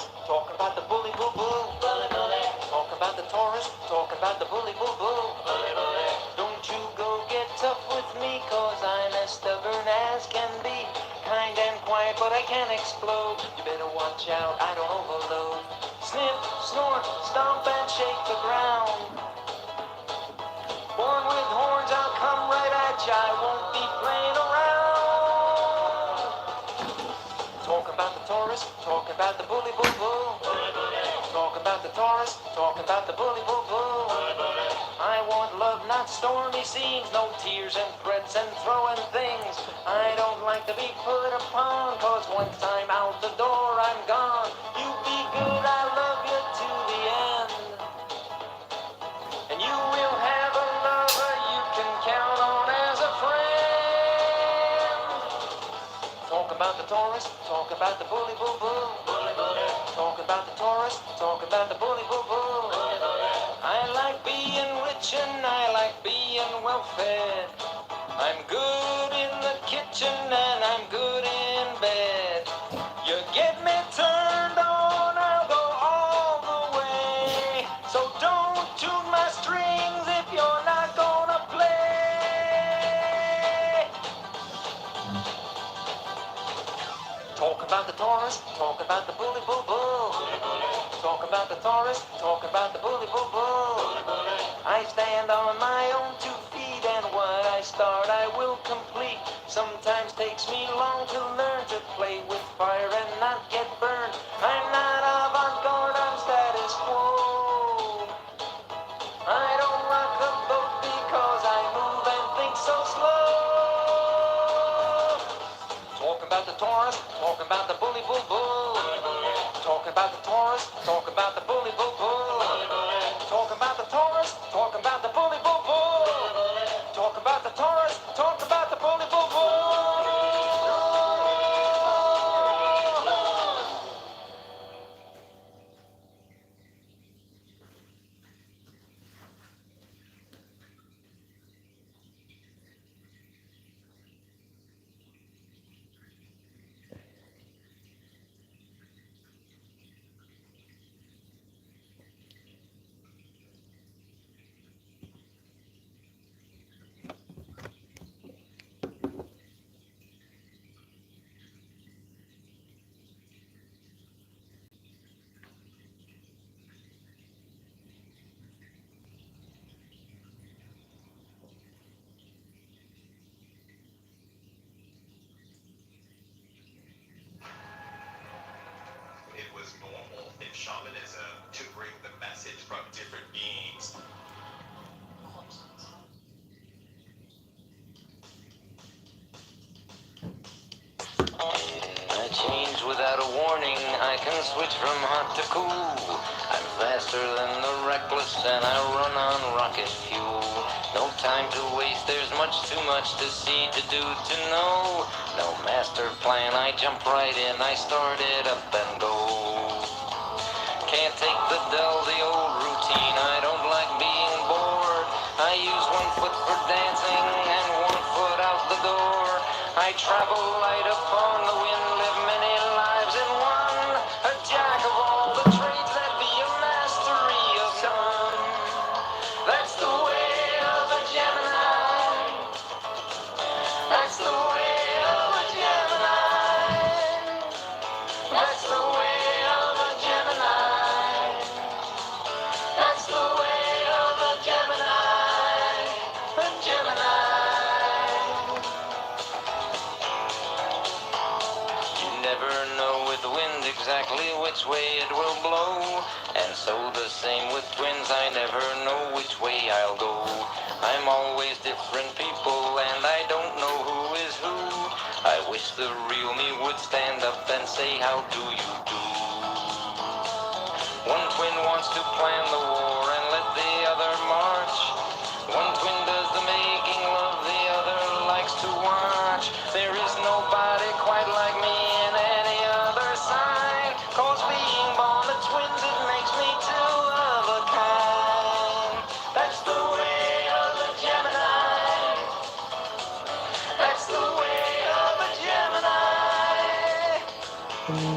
Taurus, talk about the bully boo boo. Bully bully. Talk about the Taurus, talk about the bully boo boo. Bully bully. Don't you go get tough with me, cause I'm as stubborn as can be. Kind and quiet, but I can explode. You better watch out, I don't overload. Snip, snort, stomp and shake the ground. Born with horns, I'll come right at ya, I won't be playing around. Talk about the Taurus, talk about the bully boo boo. Talk about the Taurus, talk about the bully boo boo. I want love, not stormy scenes, no tears and threats and throwing things. I don't like to be put upon, cause once I'm out the door, I'm gone. You be good, I love you to the end. And you will have a lover you can count on as a friend. Talk about the Taurus, talk about the bully boo boo. Talk about the Taurus, talk about the bully boo boo. I like being rich and I like being well fed. I'm good in the kitchen and I'm good in bed. You get me turned on, I'll go all the way. So don't tune my strings if you're not gonna play. Talk about the Taurus, talk about the bully boo boo. Talk about the Taurus, talk about the bully boo boo. I stand on my own 2 feet, and what I start I will complete. Sometimes takes me long to learn to play with fire and not get burned. I'm not avant-garde, I'm status quo. I don't rock the boat because I move and think so slow. Talk about the Taurus, talk about the bully boo boo. Talk about the Taurus, talk about the bully boo boo. Talk about the Taurus, talk about the bully boo boo. Talk about the Taurus, talk about the bully boo boo. It was normal in shamanism to bring the message from different beings. I change without a warning, I can switch from hot to cool. I'm faster than the reckless and I run on rocket fuel. No time to waste, there's too much to see, to do, to know. No master plan, I jump right in, I start it up and go. Can't take the dull, the old routine, I don't like being bored. I use one foot for dancing and one foot out the door. I travel light upon the wind, live many lives in one. A jack of all the trades, that be a mastery of none. That's the way of a Gemini. That's the way of a Gemini. That's the way of a Gemini. That's the way of a Gemini. A Gemini. You never know with the wind exactly which way it will blow. And so the same with twins, I never know which way I'll go. I'm always different people and I don't know who is who. I wish the real me would stand up and say, how do you do? One twin wants to plan the war and let the other march. One twin does the making love, the other likes to watch. There is nobody quite like me in any other sign, cause being born a twins, it makes me two of a kind. That's the way of a Gemini. That's the way of a Gemini.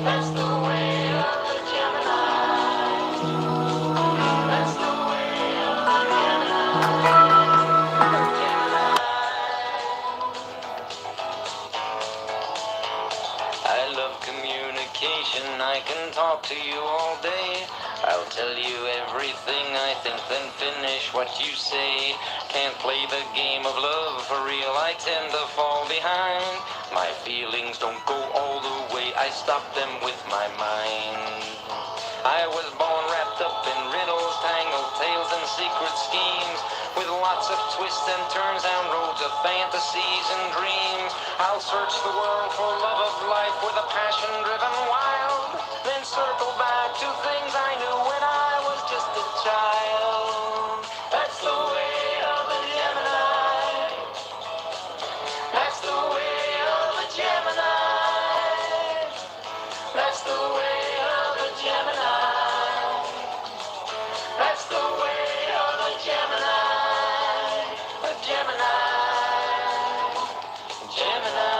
That's the way of a Gemini. everything I think, then finish what you say. Can't play the game of love for real, I tend to fall behind. My feelings don't go all the way, I stop them with my mind. I was born wrapped up in riddles, tangled tales and secret schemes, with lots of twists and turns down roads of fantasies and dreams. I'll search the world for love of life with a passion driven wild, then circle back to things I knew when I was just a child. That's the way of a Gemini. That's the way of a Gemini. That's the way of a Gemini. That's the way of a Gemini. A Gemini. Gemini.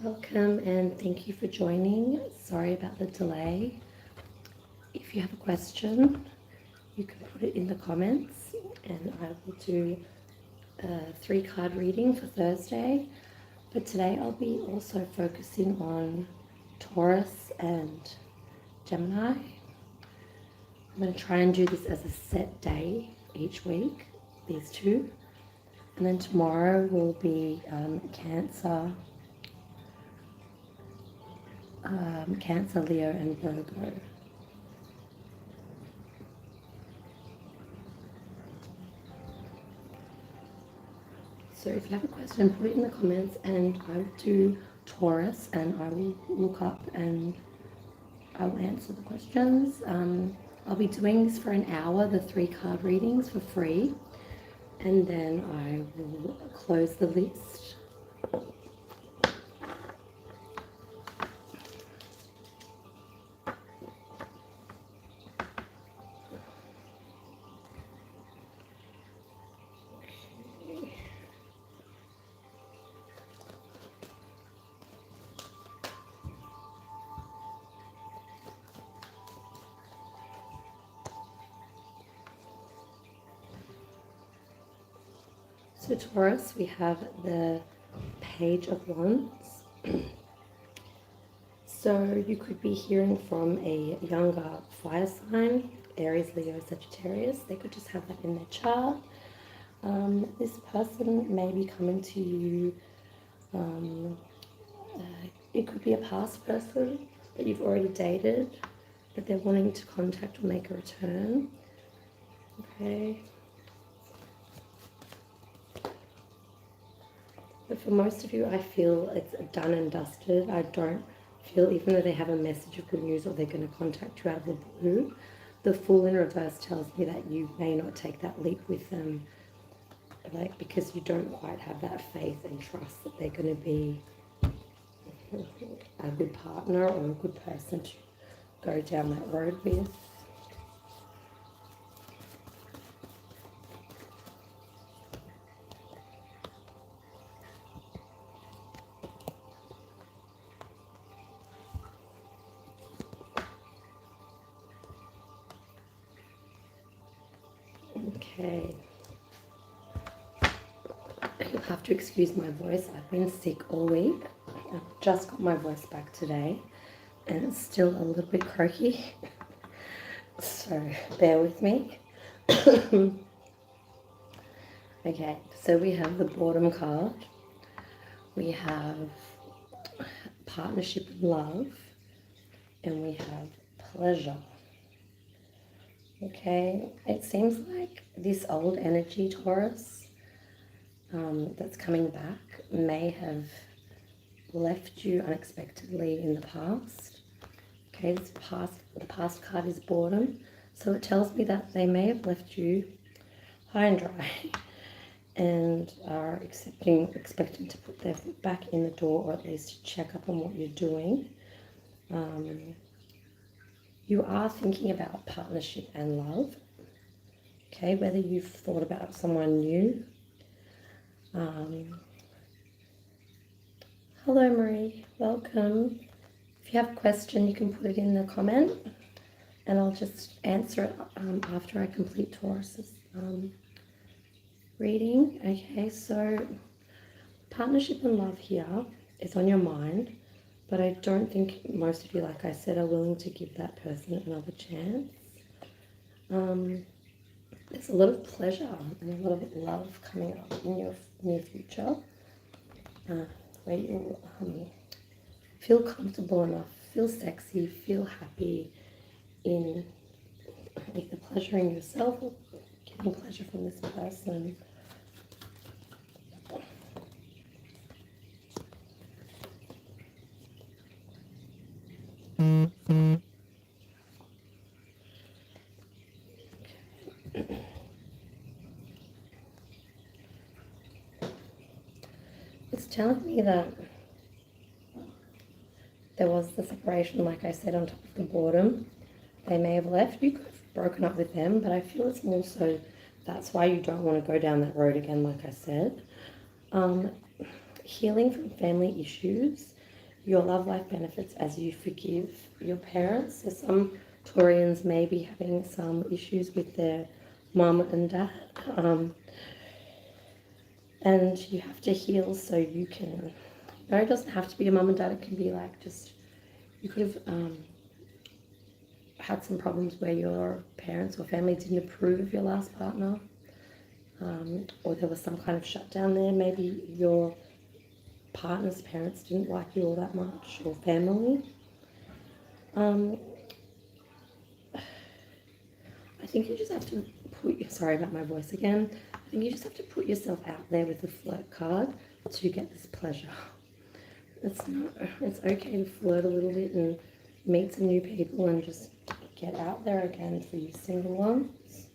Welcome and thank you for joining. Sorry about the delay. If you have a question, you can put it in the comments and I will do a 3-card reading for Thursday. But today I'll be also focusing on Taurus and Gemini. I'm going to try and do this as a set day each week, these two. And then tomorrow will be Cancer, Leo, and Virgo. So if you have a question, put it in the comments and I will do Taurus and I will look up and I will answer the questions. I'll be doing this for an hour, the 3-card readings for free, and then I will close the list. So Taurus, we have the Page of Wands. So you could be hearing from a younger fire sign, Aries, Leo, Sagittarius. They could just have that in their chart. This person may be coming to you. It could be a past person that you've already dated, but they're wanting to contact or make a return. Okay. But for most of you, I feel it's done and dusted. I don't feel, even though they have a message of good news or they're going to contact you out of the blue, the Fool in reverse tells me that you may not take that leap with them, like, because you don't quite have that faith and trust that they're going to be a good partner or a good person to go down that road with. Okay. You'll have to excuse my voice. I've been sick all week. I've just got my voice back today and it's still a little bit croaky. So bear with me. Okay, so we have the Boredom card. We have Partnership and Love. And we have Pleasure. Okay, it seems like this old energy, Taurus, that's coming back may have left you unexpectedly in the past. Okay, the past card is Boredom, so it tells me that they may have left you high and dry and are expecting to put their foot back in the door, or at least check up on what you're doing. You are thinking about partnership and love, okay, whether you've thought about someone new. Hello, Marie, welcome. If you have a question, you can put it in the comment, and I'll just answer it after I complete Taurus's reading. Okay, so partnership and love here is on your mind. But I don't think most of you, like I said, are willing to give that person another chance. There's a lot of pleasure and a lot of love coming up in your near future, where you feel comfortable enough, feel sexy, feel happy in either pleasuring yourself or getting pleasure from this person. It's telling me that there was the separation, like I said, on top of the boredom. They may have left. You could have broken up with them, but I feel it's more so that's why you don't want to go down that road again, like I said. Healing from family issues. your love life benefits as you forgive your parents. So some Taurians may be having some issues with their mum and dad. And you have to heal so you can, it doesn't have to be a mum and dad. It can be like just, you could have had some problems where your parents or family didn't approve of your last partner. Or there was some kind of shutdown there. Maybe your partner's parents didn't like you all that much, or family. I think you just have to sorry about my voice again. I think you just have to put yourself out there with the flirt card to get this pleasure. It's okay to flirt a little bit and meet some new people and just get out there again for you single ones.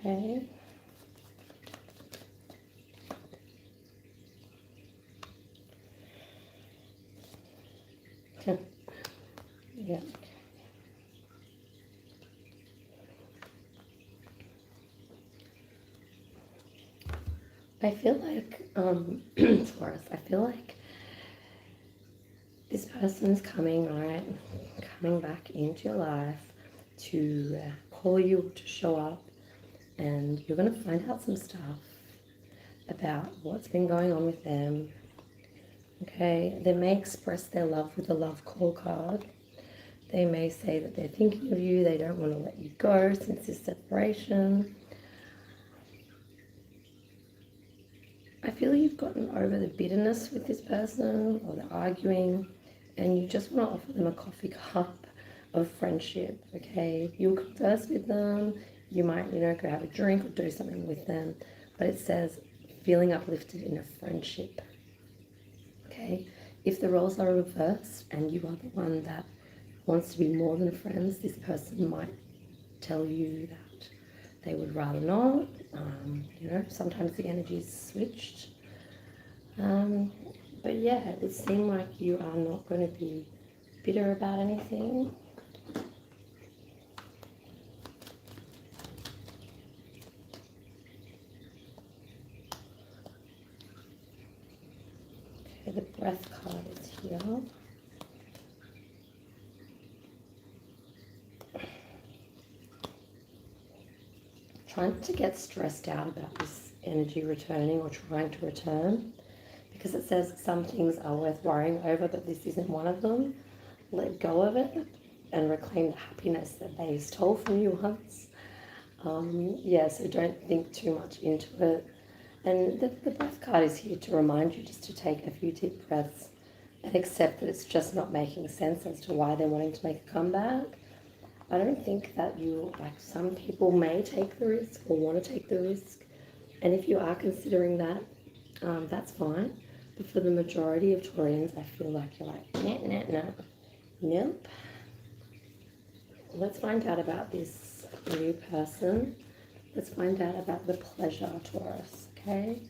Okay. Yeah. I feel like, Taurus, I feel like this person's coming, right? Coming back into your life to call you to show up, and you're going to find out some stuff about what's been going on with them. Okay, they may express their love with a love call card. They may say that they're thinking of you, they don't want to let you go since this separation. I feel you've gotten over the bitterness with this person or the arguing, and you just want to offer them a coffee cup of friendship, okay? You'll converse with them, you might, go have a drink or do something with them, but it says feeling uplifted in a friendship, okay? If the roles are reversed and you are the one that wants to be more than friends, this person might tell you that they would rather not. Sometimes the energy is switched. But yeah, it would seem like you are not going to be bitter about anything. Okay, the breath card is here. Trying to get stressed out about this energy returning or trying to return, because it says some things are worth worrying over, but this isn't one of them. Let go of it and reclaim the happiness that they stole from you once. So don't think too much into it. And the breath card is here to remind you just to take a few deep breaths and accept that it's just not making sense as to why they're wanting to make a comeback. I don't think that some people may take the risk or want to take the risk. And if you are considering that, that's fine. But for the majority of Taurians, I feel like you're like, nah. Nope. Let's find out about this new person. Let's find out about the pleasure, Taurus, okay?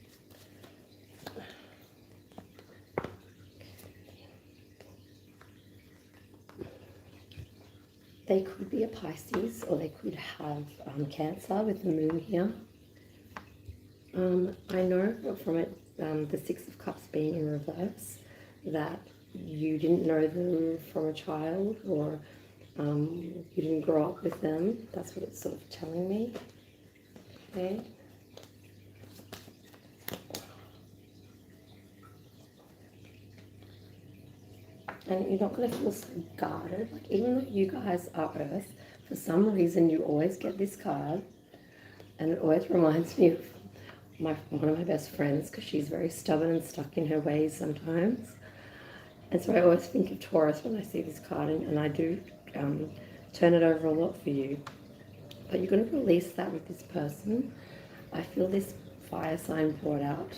They could be a Pisces, or they could have Cancer with the moon here. I know from it, the Six of Cups being in reverse, that you didn't know them from a child, or you didn't grow up with them. That's what it's sort of telling me. Okay. And you're not going to feel so guarded. Like, even though you guys are Earth, for some reason you always get this card, and it always reminds me of one of my best friends, because she's very stubborn and stuck in her ways sometimes. And so I always think of Taurus when I see this card, and I do turn it over a lot for you. But you're going to release that with this person. I feel this fire sign brought out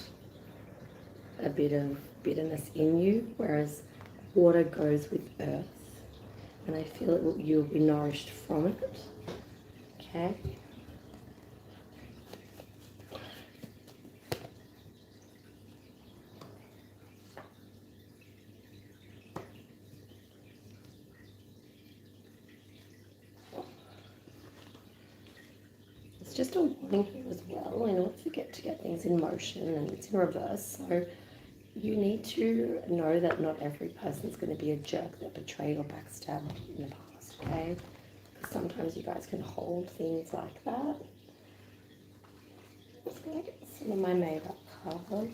a bit of bitterness in you, whereas water goes with earth, and I feel you'll be nourished from it. Okay. It's just a warning here as well. I know it's to get things in motion, and it's in reverse, so you need to know that not every person's going to be a jerk that betrayed or backstabbed in the past, okay? Because sometimes you guys can hold things like that. I'm just going to get some of my makeup cards.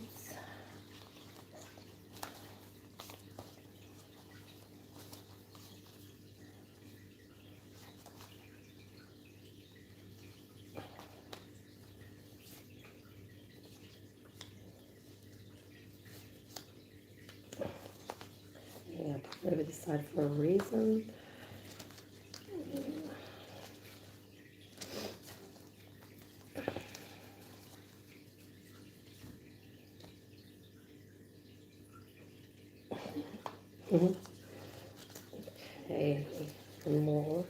I'm going to put it over this side for a reason. Okay, one more.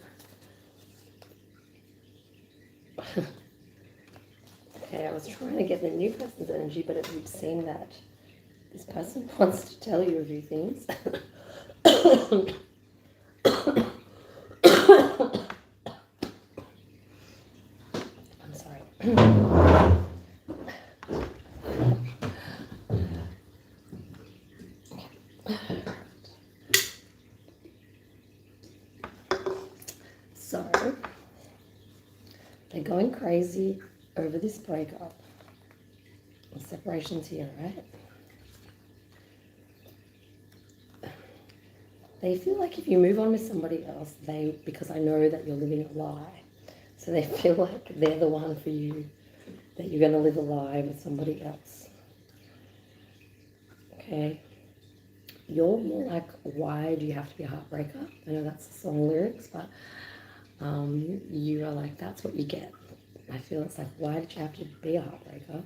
Okay, I was trying to get the new person's energy, but it would seem that this person wants to tell you a few things. I'm sorry. So, they're going crazy over this breakup. The separation's here, right? They feel like if you move on with somebody else, because I know that you're living a lie, so they feel like they're the one for you, that you're going to live a lie with somebody else. Okay? You're more like, why do you have to be a heartbreaker? I know that's the song lyrics, but you are like, that's what you get. I feel it's like, why did you have to be a heartbreaker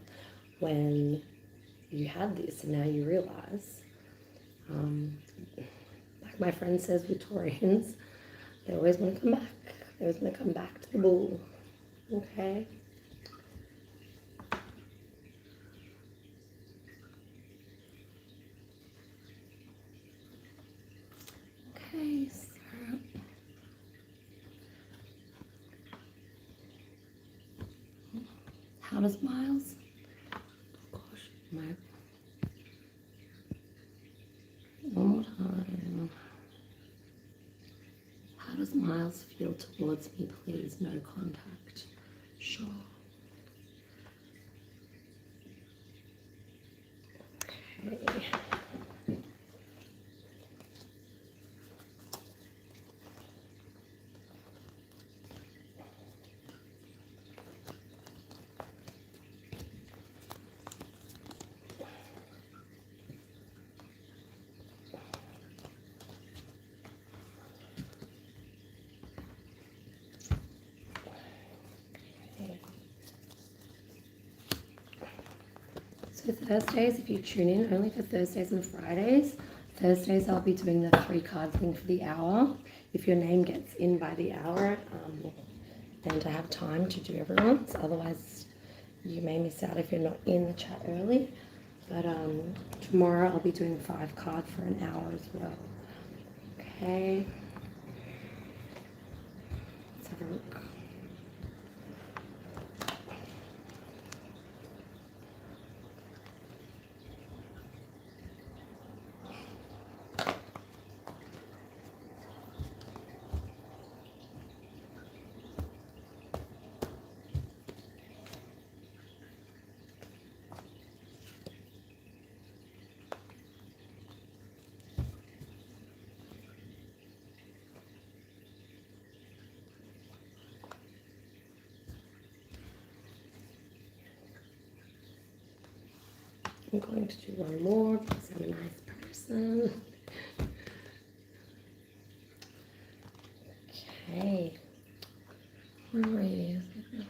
when you had this and now you realize? Like my friend says with Taurians, they always want to come back. They always want to come back to the bull. Okay? Okay, so how does Miles? Gosh, one more time. How does Miles feel towards me, please? No contact. Sure. Okay. So Thursdays, if you tune in, only for Thursdays and Fridays. Thursdays I'll be doing the 3 card thing for the hour. If your name gets in by the hour, then to have time to do everyone's. Otherwise, you may miss out if you're not in the chat early. But tomorrow I'll be doing 5 cards for an hour as well. Okay. Let's have a look. I'm going to do one more because I'm a nice person. Okay. Where is it?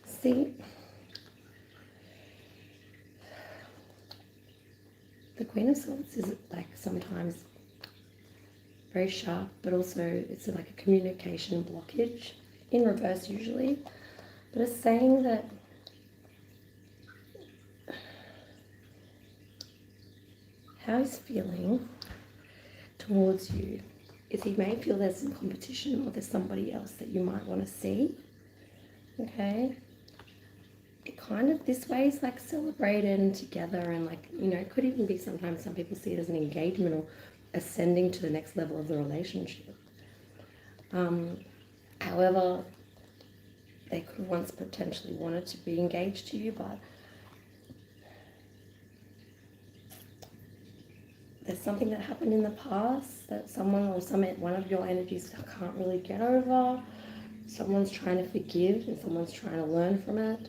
See? The Queen of Swords is like sometimes very sharp, but also it's like a communication blockage in reverse usually. But it's saying that how he's feeling towards you is you may feel there's some competition or there's somebody else that you might want to see. Okay. It kind of, this way is like celebrated together, and like, you know, it could even be sometimes some people see it as an engagement or ascending to the next level of the relationship. However, they could have once potentially wanted to be engaged to you, but there's something that happened in the past that someone or one of your energies can't really get over. Someone's trying to forgive and someone's trying to learn from it.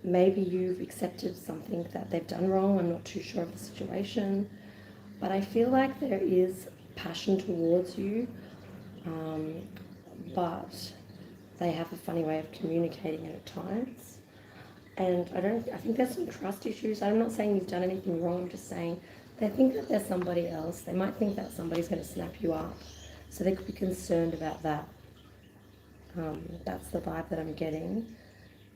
Maybe you've accepted something that they've done wrong. I'm not too sure of the situation, but I feel like there is passion towards you, but they have a funny way of communicating it at times. And I think there's some trust issues. I'm not saying you've done anything wrong. I'm just saying they think that there's somebody else. They might think that somebody's going to snap you up. So they could be concerned about that. That's the vibe that I'm getting.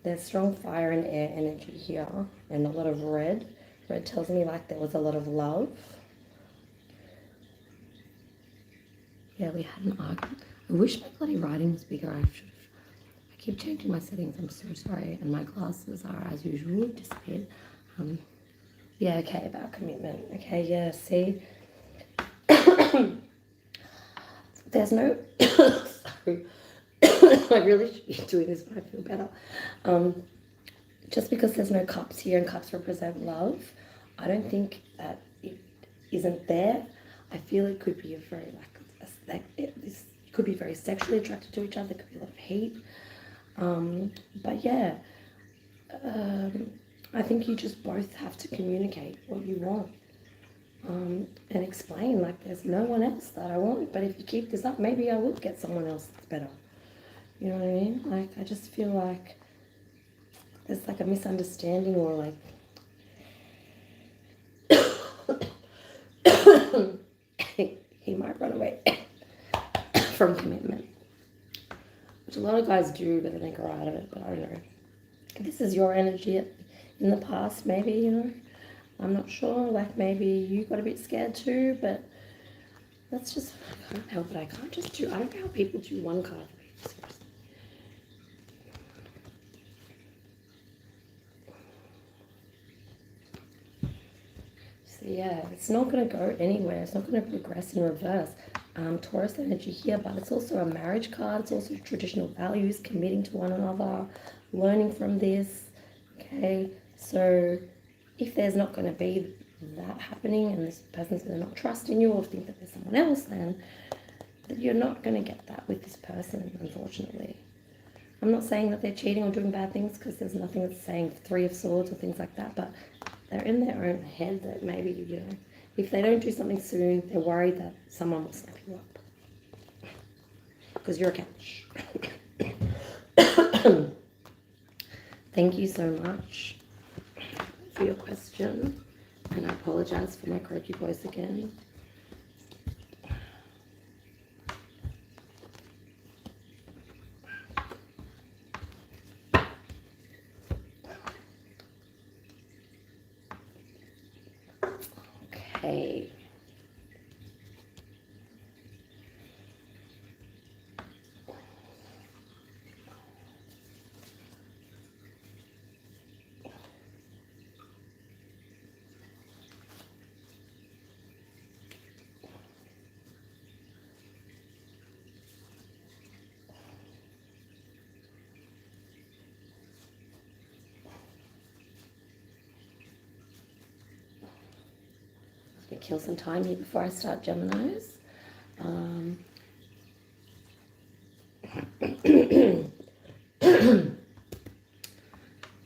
There's strong fire and air energy here and a lot of red. Red tells me like there was a lot of love. Yeah, we had an argument. I wish my bloody writing was bigger. I keep changing my settings. I'm so sorry. And my glasses are, as usual, disappeared. Yeah, okay, about commitment. Okay, yeah, see? There's no... Sorry. I really should be doing this, but I feel better. Just because there's no cups here and cups represent love, I don't think that it isn't there. I feel it could be a very, this could be very sexually attracted to each other. There could be a lot of heat. But yeah, I think you just both have to communicate what you want. And explain, like, there's no one else that I want, but if you keep this up, maybe I will get someone else that's better. You know what I mean? Like, I just feel like there's like a misunderstanding, or like he might run away from commitment, which a lot of guys do, but then they grow out of it. But I don't know. This is your energy in the past, maybe, you know. I'm not sure. Like, maybe you got a bit scared too, but that's just, I can't help it. I can't just do, I don't know how people do one card. Seriously. So yeah, it's not going to go anywhere. It's not going to progress in reverse. Taurus energy here, but it's also a marriage card. It's also traditional values, committing to one another, learning from this. Okay, so if there's not going to be that happening and this person's going to not trust in you or think that there's someone else, then you're not going to get that with this person, unfortunately. I'm not saying that they're cheating or doing bad things, because there's nothing that's saying 3 of Swords or things like that, but they're in their own head that maybe, you know, if they don't do something soon, they're worried that someone will snap you up. Because you're a catch. Thank you so much for your question. And I apologize for my croaky voice again. Okay. Kill some time here before I start Geminis.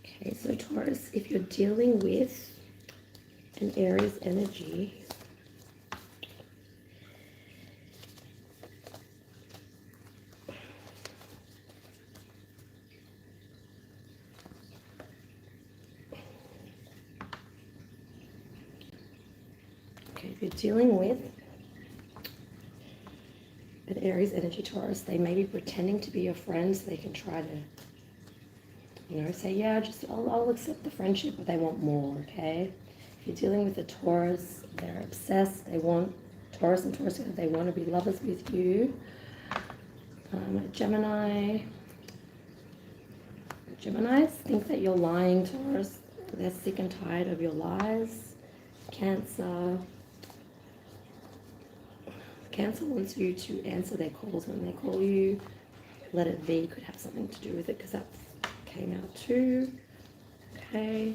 Okay, so Taurus, if you're dealing with an Aries energy, if you're dealing with an Aries energy, Taurus, they may be pretending to be your friends. They can try to, you know, say, yeah, I'll accept the friendship, but they want more, okay? If you're dealing with a Taurus, they're obsessed. They want Taurus and Taurus, they want to be lovers with you. Gemini. Geminis think that you're lying, Taurus. They're sick and tired of your lies. Cancer. Cancer wants you to answer their calls when they call you. Let it be. Could have something to do with it because that came out too. Okay.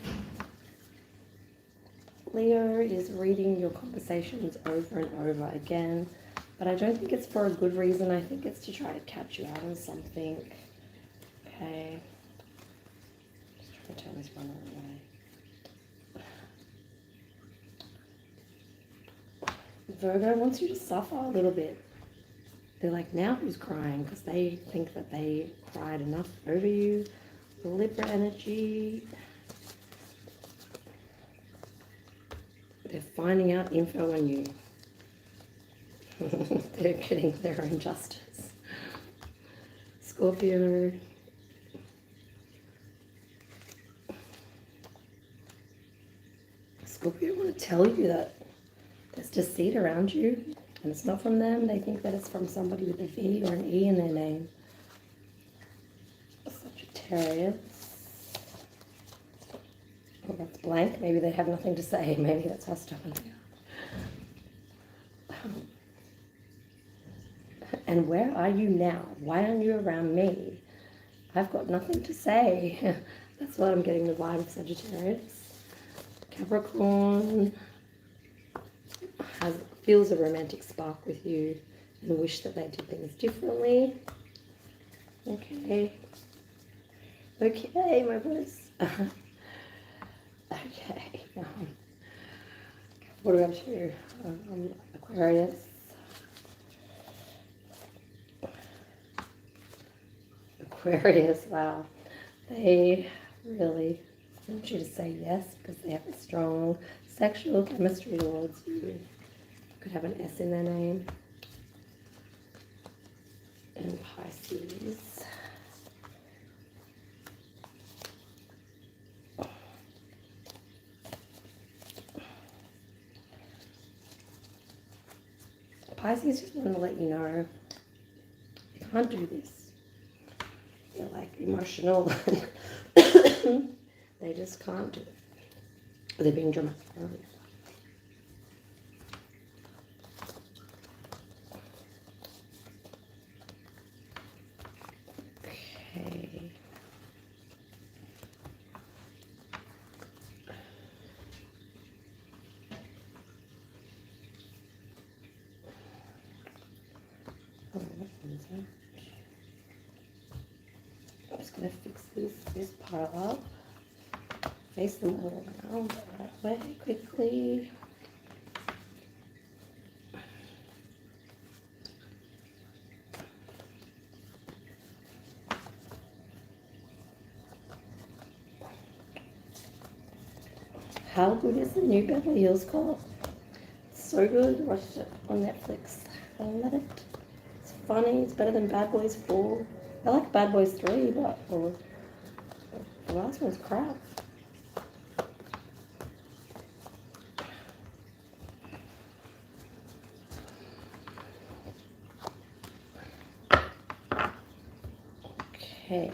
Leo is reading your conversations over and over again, but I don't think it's for a good reason. I think it's to try to catch you out on something. Okay. Just trying to turn this one away. Virgo wants you to suffer a little bit. They're like, now who's crying? Because they think that they cried enough over you. Libra energy. They're finding out info on you. They're getting their own justice. Scorpio. Scorpio want to tell you that there's deceit around you, and it's not from them. They think that it's from somebody with a V or an E in their name. Sagittarius. Oh, that's blank. Maybe they have nothing to say. Maybe that's how stubborn they are. And where are you now? Why aren't you around me? I've got nothing to say. That's what I'm getting the vibe of Sagittarius. Capricorn feels a romantic spark with you and wish that they did things differently. Okay. Okay, my boys. Okay. What about you? Aquarius. Aquarius, wow. They really want you to say yes because they have a strong sexual chemistry towards you. Could have an S in their name. And Pisces. Pisces just want to let you know you can't do this. They're like emotional. They just can't do it. They're being dramatic. Okay. I'm just going to fix this pile up. Face them all around the right way quickly. How good is the new Beverly Hills Cop? It's so good. Watched it on Netflix. I love it. It's funny. It's better than Bad Boys 4. I like Bad Boys 3, but the last one's crap. Okay.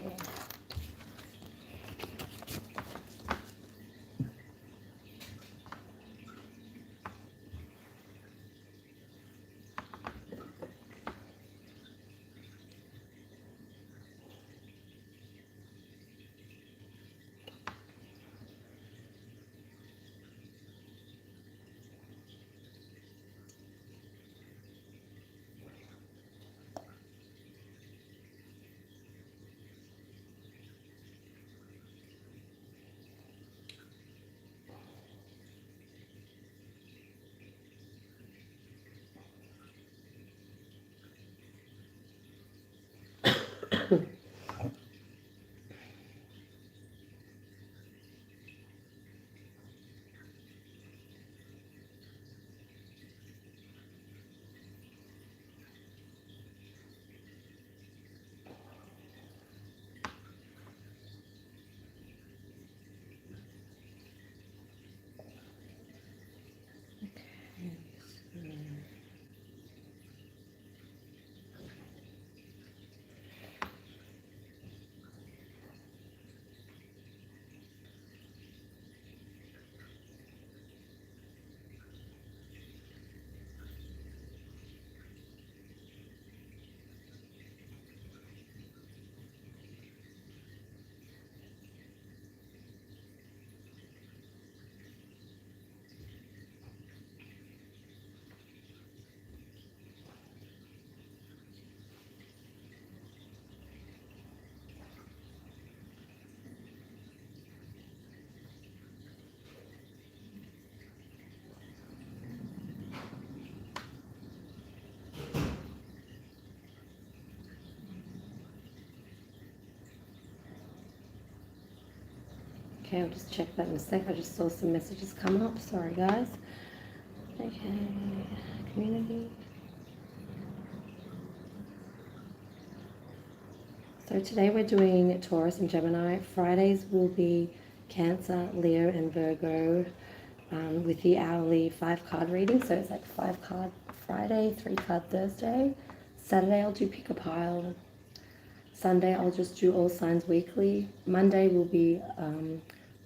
Okay, I'll just check that in a sec. I just saw some messages come up. Sorry, guys. Okay, community. So today we're doing Taurus and Gemini. Fridays will be Cancer, Leo, and Virgo with the hourly 5-card reading. So it's like 5-card Friday, 3-card Thursday. Saturday I'll do pick a pile. Sunday I'll just do all signs weekly. Monday will be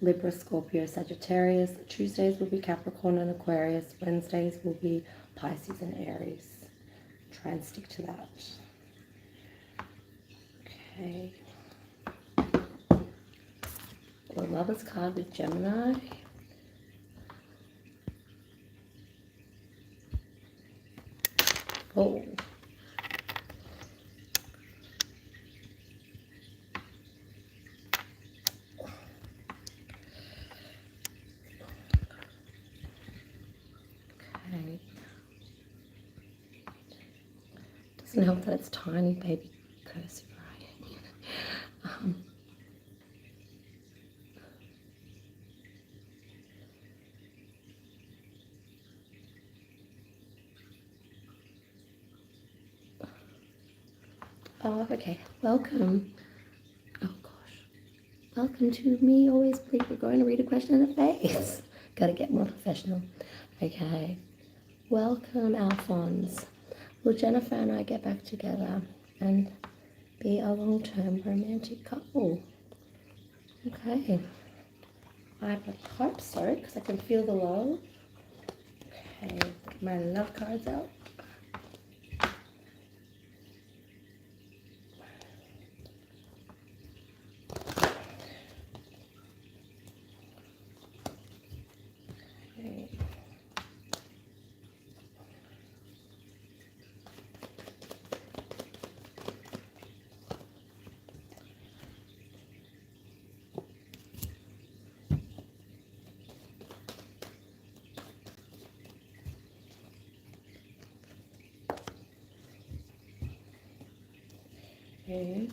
Libra, Scorpio, Sagittarius. Tuesdays will be Capricorn and Aquarius. Wednesdays will be Pisces and Aries. Try and stick to that. Okay. The Lover's card with Gemini. Oh. Okay. Doesn't help that it's tiny baby cursive writing. Oh, okay. Welcome. Oh gosh. Welcome to me. Always believe we're going to read a question in the face. Gotta get more professional. Okay. Welcome, Alphonse. Will Jennifer and I get back together and be a long-term romantic couple? Okay. I would hope so, because I can feel the love. Okay, get my love cards out. Okay. Okay.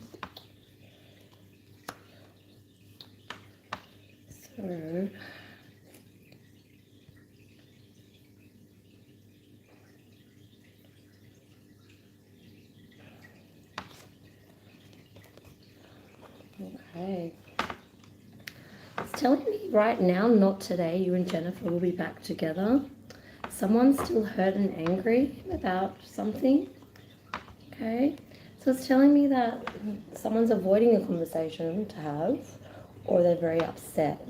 So okay. It's telling me right now, not today, you and Jennifer will be back together. Someone's still hurt and angry about something. Okay. So it's telling me that someone's avoiding a conversation to have, or they're very upset.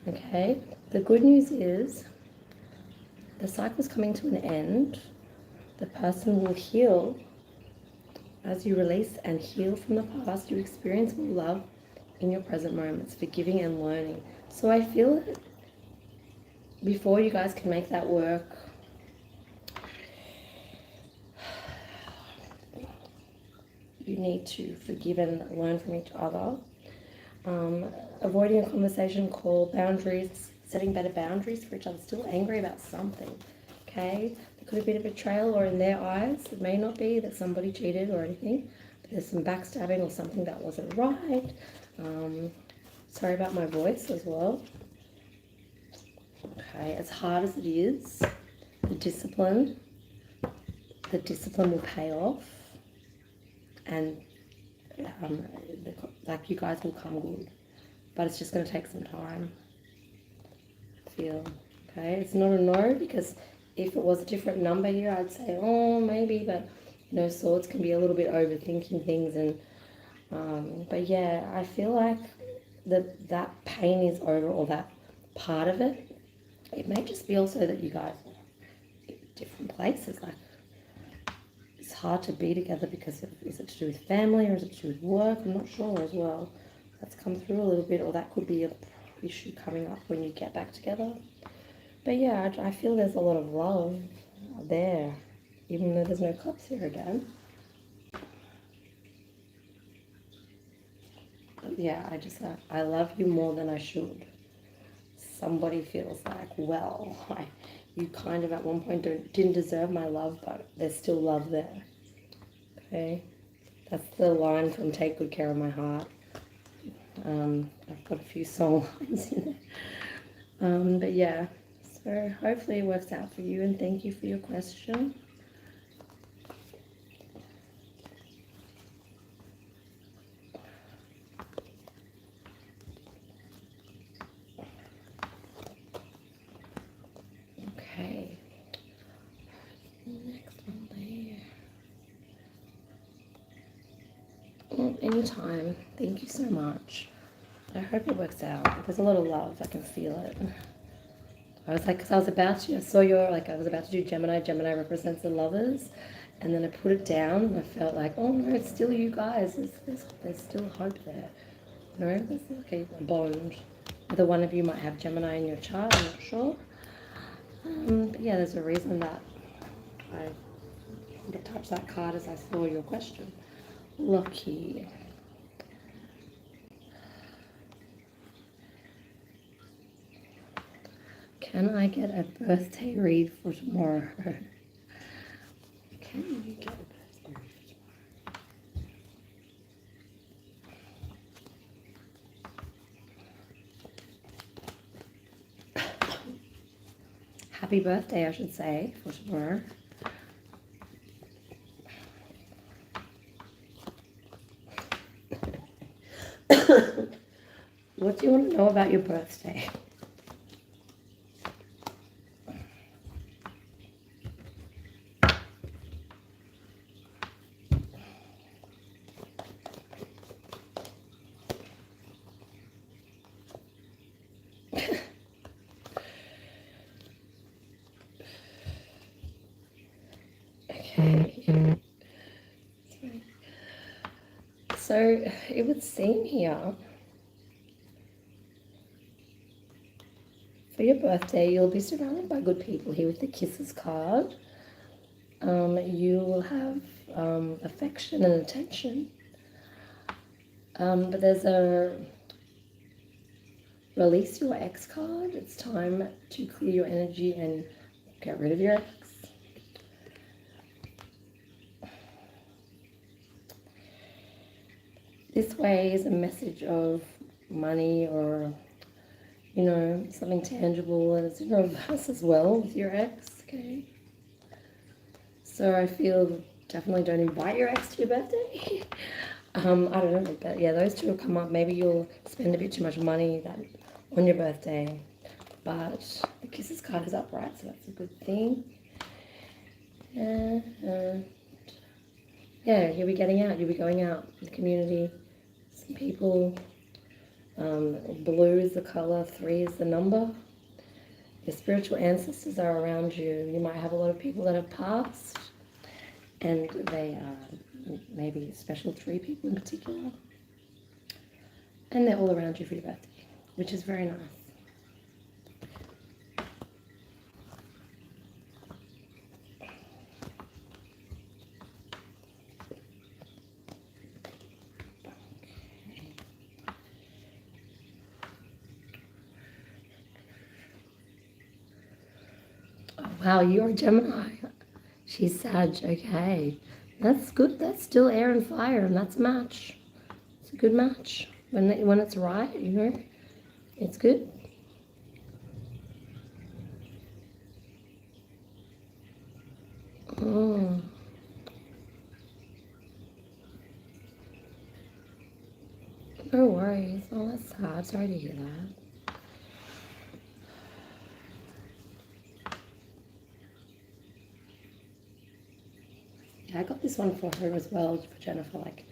Okay. The good news is the cycle's coming to an end. The person will heal as you release and heal from the past. You experience more love in your present moments, forgiving and learning. So I feel that before you guys can make that work, you need to forgive and learn from each other. Avoiding a conversation, call boundaries, setting better boundaries for each other. Still angry about something, okay? There could have been a betrayal, or in their eyes, it may not be that somebody cheated or anything, but there's some backstabbing or something that wasn't right. Sorry about my voice as well. Okay, as hard as it is, the discipline will pay off, and like you guys will come good, but it's just going to take some time. I feel okay. It's not a no, because if it was a different number here, I'd say oh maybe, but you know, swords can be a little bit overthinking things, and but yeah, I feel like that pain is over, or that part of it. It may just be also that you guys are in different places. Like, it's hard to be together because is it to do with family, or is it to do with work? I'm not sure as well. That's come through a little bit, or that could be a issue coming up when you get back together. But yeah, I feel there's a lot of love there, even though there's no cups here again. But yeah, I love you more than I should. Somebody feels like, well, you kind of at one point didn't deserve my love, but there's still love there. Okay? That's the line from Take Good Care of My Heart. I've got a few song lines in there. But yeah, so hopefully it works out for you, and thank you for your question. Okay, next one there. Well, anytime. Thank you so much. I hope it works out. There's a lot of love. I can feel it. I was like, because I was about to, I saw your, like, I was about to do Gemini. Gemini represents the lovers. And then I put it down and I felt like, oh no, it's still you guys. There's still hope there. No, there's like a bond. Either one of you might have Gemini in your chart, I'm not sure. But yeah, there's a reason that I touched that card as I saw your question. Lucky. Can I get a birthday read for tomorrow? Can you get a birthday read for tomorrow? Happy birthday, I should say, for tomorrow. What do you want to know about your birthday? Okay. So it would seem here for your birthday, you'll be surrounded by good people here with the Kisses card. You will have affection and attention. But there's a release your ex card. It's time to clear your energy and get rid of your ex. This way is a message of money or, you know, something tangible, and it's in reverse as well with your ex, okay? So I feel definitely don't invite your ex to your birthday. I don't know, but yeah, those two will come up. Maybe you'll spend a bit too much money on your birthday, but the Kisses card is upright, so that's a good thing. And yeah, you'll be getting out, you'll be going out in the community, some people. Blue is the color, 3 is the number. Your spiritual ancestors are around you. You might have a lot of people that have passed, and they are maybe special 3 people in particular, and they're all around you for your birthday, which is very nice. Wow, you're a Gemini. She's Sag, okay. That's good. That's still air and fire, and that's a match. It's a good match. When it's right, you know, it's good. Oh. No worries. Oh, that's hard. Sorry to hear that. Yeah, I got this one for her as well, for Jennifer. Like,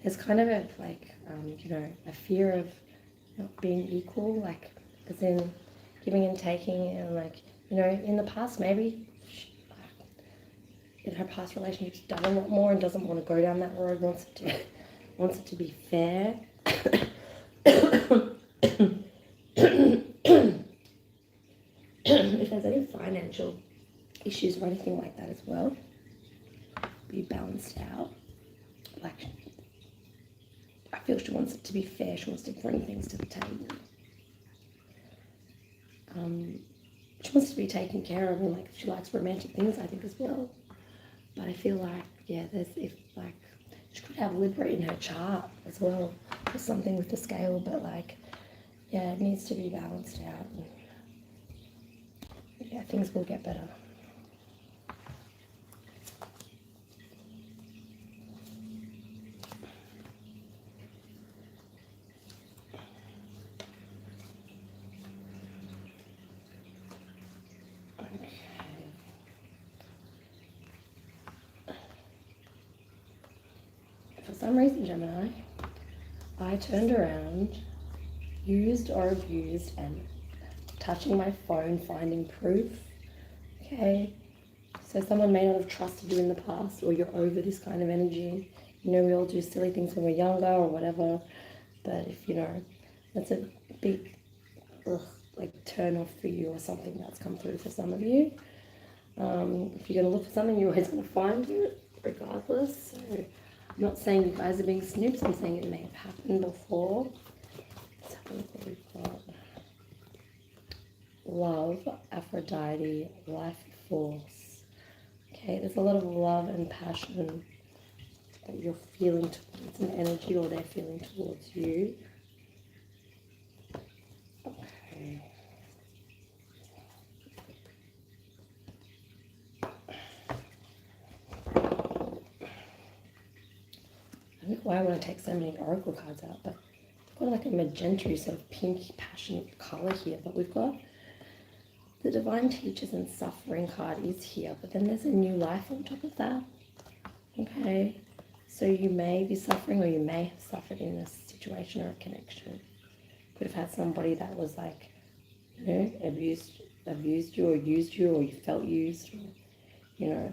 there's kind of a, like, you know, a fear of not being equal, like, as in giving and taking, and like, you know, in the past, maybe in her past relationships, done a lot more and doesn't want to go down that road, wants it to be fair. If there's any financial issues or anything like that as well, be balanced out. Like, I feel she wants it to be fair. She wants to bring things to the table. She wants to be taken care of, and like she likes romantic things, I think, as well. But I feel like, yeah, She could have Libra in her chart as well, or something with the scale, but like, yeah, it needs to be balanced out. And, yeah, things will get better. For some reason, Gemini, I turned around, used or abused, and touching my phone, finding proof. Okay, so someone may not have trusted you in the past, or you're over this kind of energy. You know, we all do silly things when we're younger or whatever, but if you know, that's a big like turn off for you, or something that's come through for some of you. If you're going to look for something, you're always going to find it, regardless. So I'm not saying you guys are being snoops, I'm saying it may have happened before. Let's have a look what we've got. Love, Aphrodite, life force. Okay, there's a lot of love and passion that you're feeling towards an energy, or they're feeling towards you. Okay. I don't know why I want to take so many oracle cards out, but I've got like a magenta sort of pink passionate colour here, but we've got the Divine Teachers and Suffering card is here, but then there's a new life on top of that. Okay, so you may be suffering, or you may have suffered in this situation or a connection. Could have had somebody that was like, you know, abused you, or used you, or you felt used, or, you know.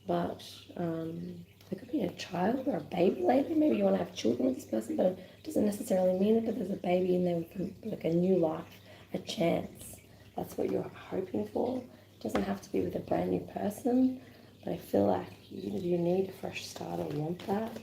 But there could be a child or a baby later. Maybe you want to have children with this person, but it doesn't necessarily mean it. But there's a baby in there with like a new life, a chance. That's what you're hoping for. It doesn't have to be with a brand new person, but I feel like you need a fresh start or want that.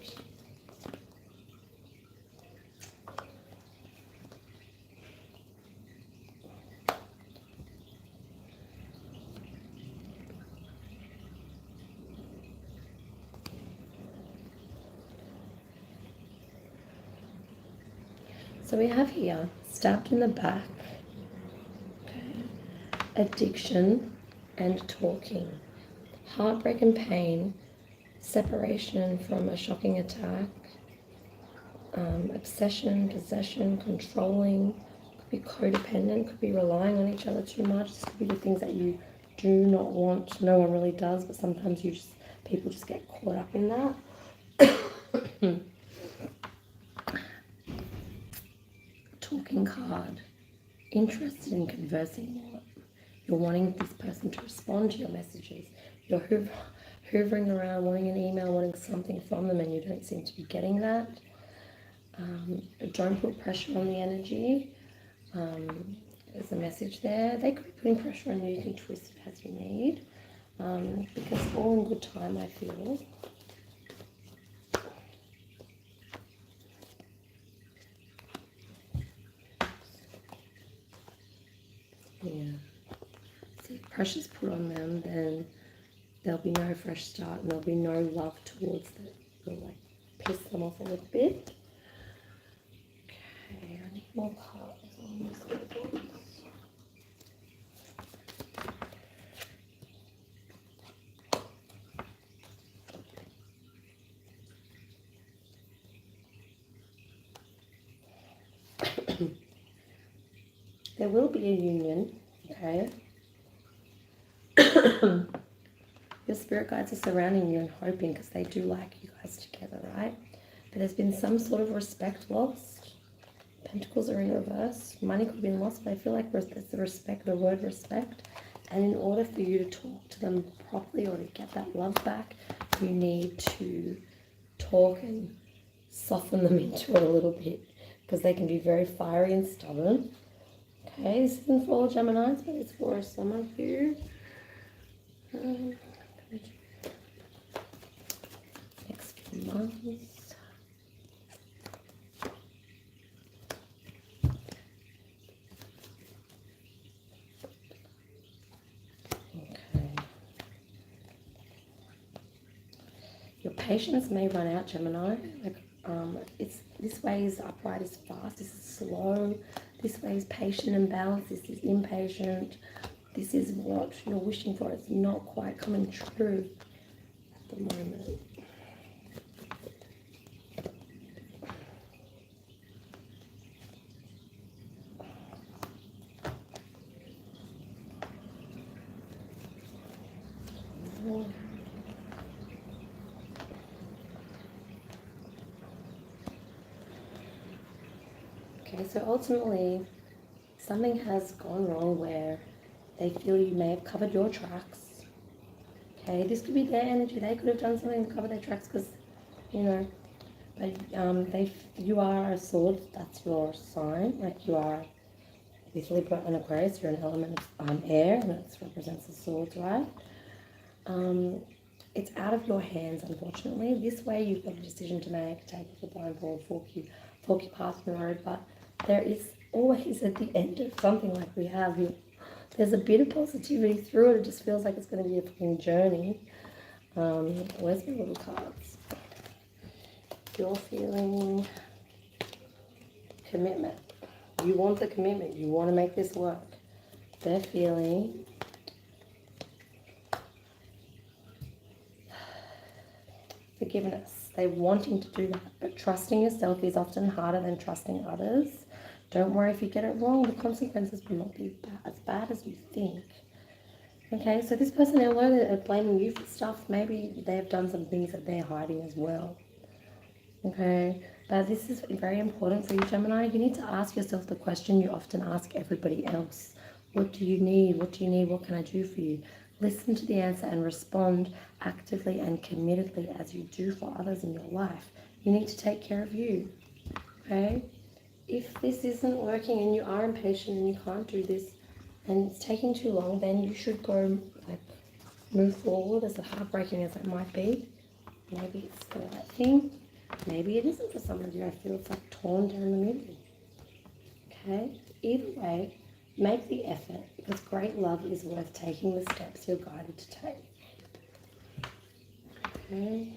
So we have here, stabbed in the back, okay, addiction and talking, heartbreak and pain, separation from a shocking attack, obsession, possession, controlling, could be codependent, could be relying on each other too much. This could be the things that you do not want. No one really does, but sometimes people just get caught up in that. Talking card, interested in conversing more. You're wanting this person to respond to your messages. You're hoovering around, wanting an email, wanting something from them, and you don't seem to be getting that. Don't put pressure on the energy. There's a message there. They could be putting pressure on you. You can twist it as you need. Because all in good time, I feel. Yeah. See, if pressure's put on them, then there'll be no fresh start, and there'll be no love towards that. You'll like piss them off a little bit. Okay, I need more cards on this board. There will be a union, okay? Your spirit guides are surrounding you and hoping, because they do like you guys together, right? But there's been some sort of respect lost. Pentacles are in reverse. Money could have been lost, but I feel like there's the respect, the word respect. And in order for you to talk to them properly, or to get that love back, you need to talk and soften them into it a little bit, because they can be very fiery and stubborn. Okay, this isn't for all Geminis, but it's for some of you. Next few months. Okay. Your patience may run out, Gemini. Like, it's this way is upright is fast. This is slow. This way is patient and balanced. This is impatient. This is what you're wishing for. It's not quite coming true at the moment. Okay, so ultimately, something has gone wrong where they feel you may have covered your tracks. Okay, this could be their energy. They could have done something to cover their tracks because, you know, but you are a sword. That's your sign. Like you are with Libra and Aquarius. You're an element of air, and that represents the swords, right? It's out of your hands, unfortunately. This way, you've got a decision to make. Take off the blindfold, fork your path in the road, but there is always at the end of something like we have you. There's a bit of positivity through it. It just feels like it's going to be a fucking journey. Where's my little cards? You're feeling commitment. You want the commitment. You want to make this work. They're feeling forgiveness. They're wanting to do that. But trusting yourself is often harder than trusting others. Don't worry if you get it wrong. The consequences will not be as bad as you think. Okay, so this person, although they're blaming you for stuff, maybe they've done some things that they're hiding as well. Okay, but this is very important for you, Gemini. You need to ask yourself the question you often ask everybody else. What do you need? What do you need? What can I do for you? Listen to the answer and respond actively and committedly as you do for others in your life. You need to take care of you, okay? If this isn't working and you are impatient and you can't do this and it's taking too long, then you should go, like, move forward, as heartbreaking as it might be. Maybe it's the right thing. Maybe it isn't for some of you. I feel it's like torn down the middle. Okay? Either way, make the effort because great love is worth taking the steps you're guided to take. Okay?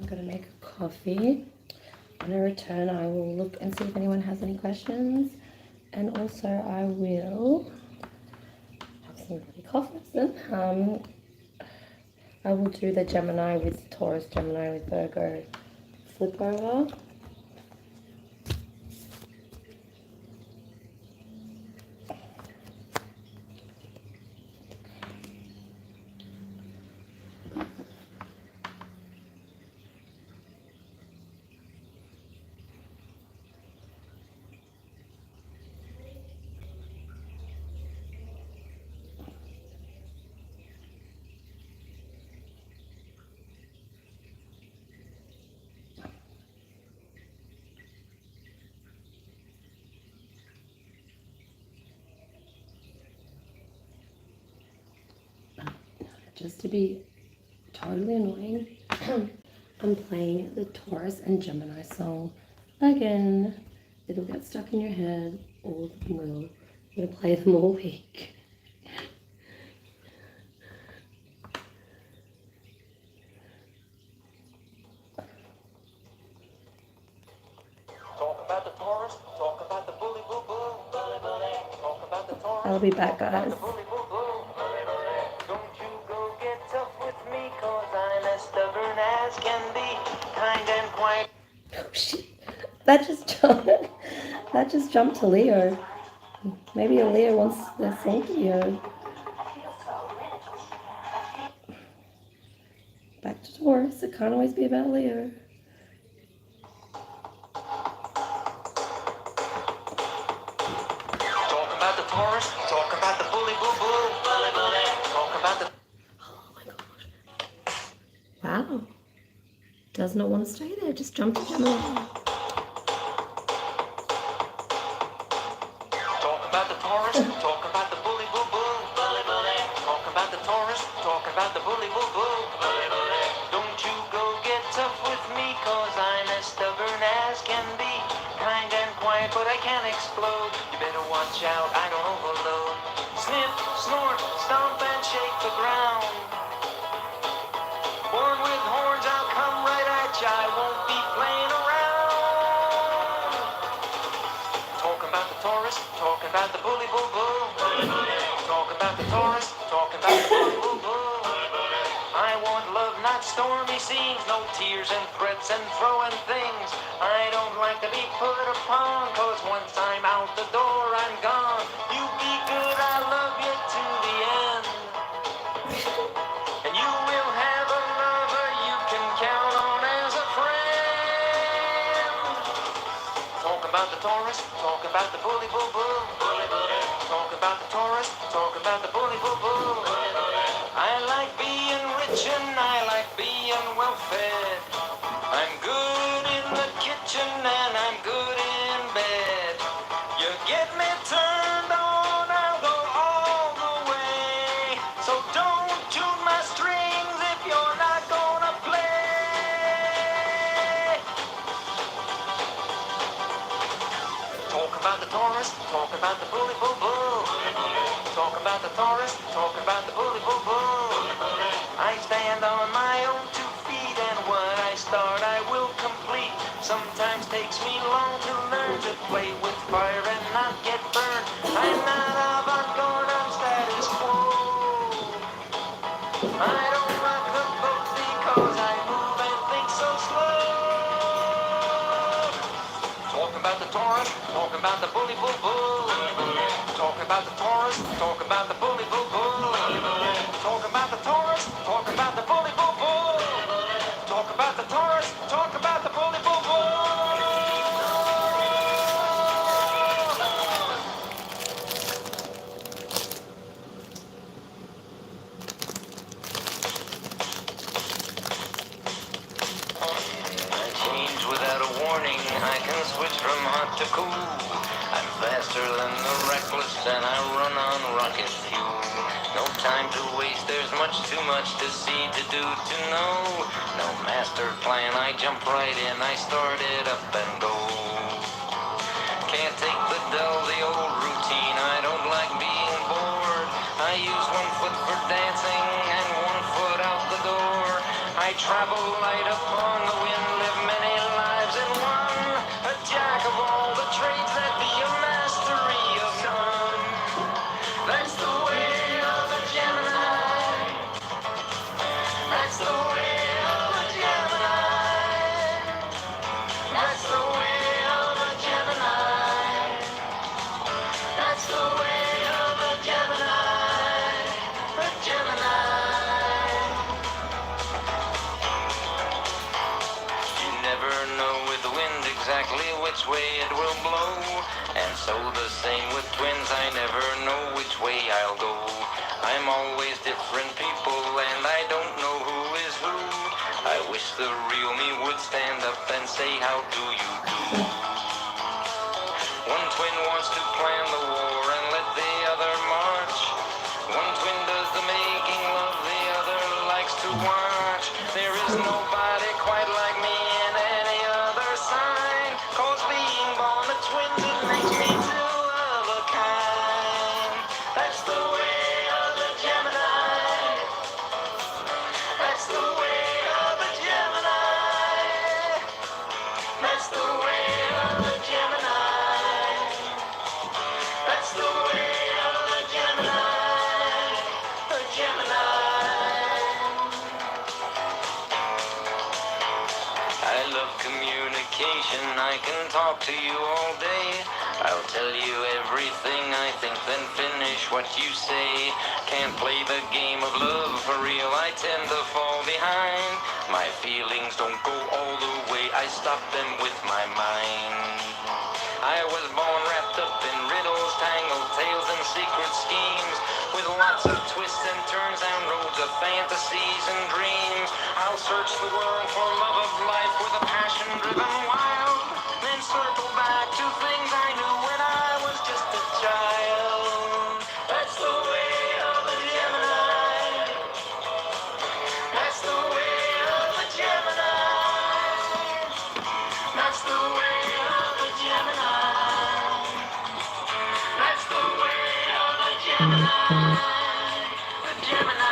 I'm going to make a coffee. When I return, I will look and see if anyone has any questions. And also, I will have some bloody cough medicine. I will do the Gemini with Taurus, Gemini with Virgo flip over. Just to be totally annoying, I'm playing the Taurus and Gemini song again. It'll get stuck in your head. All of them will. I'm going to play them all week. Talk about the Taurus, talk about the bully boo boo. Talk about the Taurus. I'll be back, guys. Bully boo boo. Don't you go get tough with me, cause I'm as stubborn as can be. Kind and quiet. Oh shit! That just jumped to Leo. Maybe a Leo wants their soul to be heard. Back to Taurus. It can't always be about Leo. Talk about the Taurus, talk about the bully boo boo. Talk about the. Oh my gosh. Wow. does not want to stay there. Just jump to Gemini. Talk about the Taurus, talk about the bully boo boo. Bully bully. Talk about the Taurus, talk about the bully boo boo. Bully bully. Don't you go get tough with me, cause I'm as stubborn as can be. Kind and quiet, but I can explode. You better watch out, I don't overload. Sniff, snort, stomp and shake the ground. Born with horns, I'll come right at ya, I won't be playing around. Talk about the Taurus, talk about the bully boo boo. Talk about the Taurus, talk about the bully boo boo. I want love, not stormy scenes, no tears and threats and throwing things. I don't like to be put upon, cause once I'm out the door, I'm gone. You be good, I love you to the end. And you will have a lover you can count on as a friend. Talk about the Taurus, talk about the bully boo boo. Talk about the Taurus, talk about the bully boo boo. I like being rich and I like being well fed. I'm good in the kitchen and I'm good in bed. You get me turned on, I'll go all the way. So don't tune my strings if you're not gonna play. Talk about the Taurus, talk about the bully boo boo. Talk about the Taurus, talk about the bully boo boo. I stand on my own 2 feet and what I start I will complete. Sometimes takes me long to learn to play with fire and not get burned. I'm not avant-garde, I'm status quo. I don't rock the boat because I move and think so slow. Talk about the Taurus, talk about the bully boo boo. Talk about the Taurus, talk about the bully boo boo. Talk about the Taurus, talk about the bully boo boo. Talk about the Taurus, talk about the bully boo boo. I change without a warning, I can switch from hot to cool. I'm faster than the reckless and I run on rocket fuel. No time to waste, there's too much to see, to do, to know. No master plan, I jump right in, I start it up and go. Can't take the dull, the old routine, I don't like being bored. I use 1 foot for dancing and 1 foot out the door. I travel light upon the wind, live many lives in one. A jack of all the trades that be a mastery of none. That's the way of a Gemini. That's the way of a Gemini. That's the way of a Gemini. That's the way of a Gemini. A Gemini. You never know with the wind exactly which way it will blow. And so the same with twins, I never know which way I'll go. I'm always different people and I don't know who is who. I wish the real me would stand up and say, how do you do? One twin wants to plan the war and let the other march. One twin does the making love, the other likes to watch. There is nobody quite like me in any other sign, cause being born a twin, it makes me two of a kind. That's the way of a Gemini. That's the way of a Gemini. That's the way of a Gemini. That's the way of a Gemini. A Gemini. I love communication, I can talk to you all day. I'll tell you everything I think, then finish what you say. Can't play the game of love for real, I tend to fall behind. My feelings don't go all the way, I stop them with my mind. I was born wrapped up in riddles, tangled tales and secret schemes, with lots of twists and turns down roads of of fantasies and dreams. I'll search the world for love of life with a passion driven wild. Then circle back to things I knew when I was just a child. That's the way of a Gemini. That's the way of a Gemini. That's the way of a Gemini. That's the way of a Gemini. The Gemini.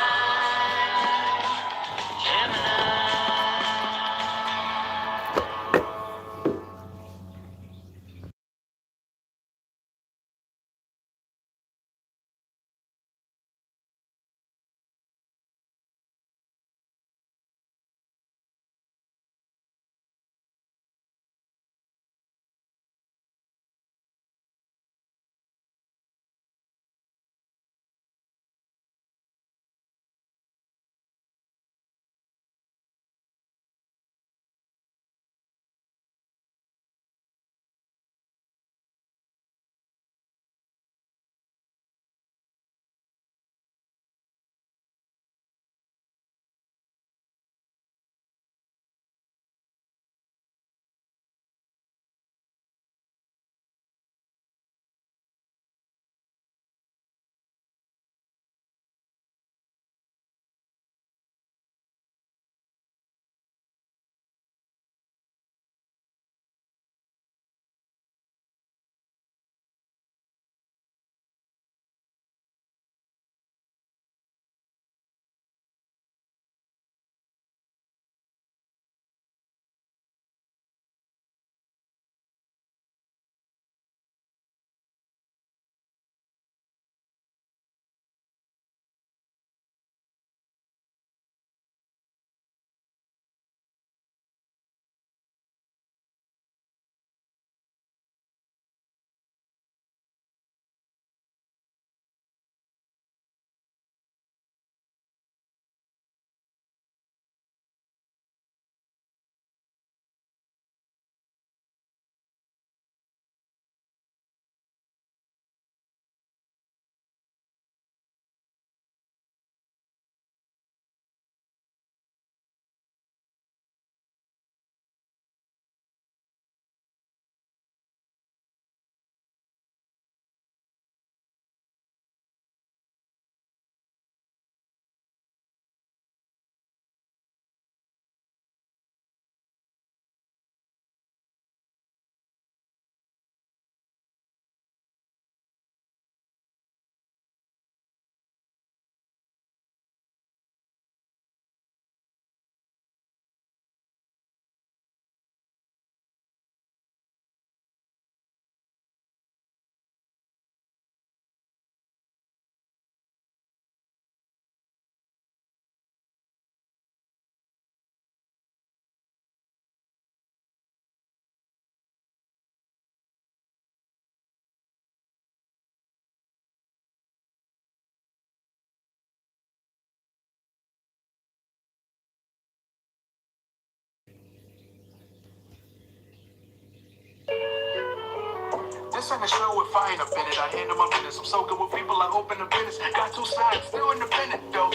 This ain't a show if I ain't offended. I handle my business. I'm so good with people, I open the business. Got two sides, still independent though.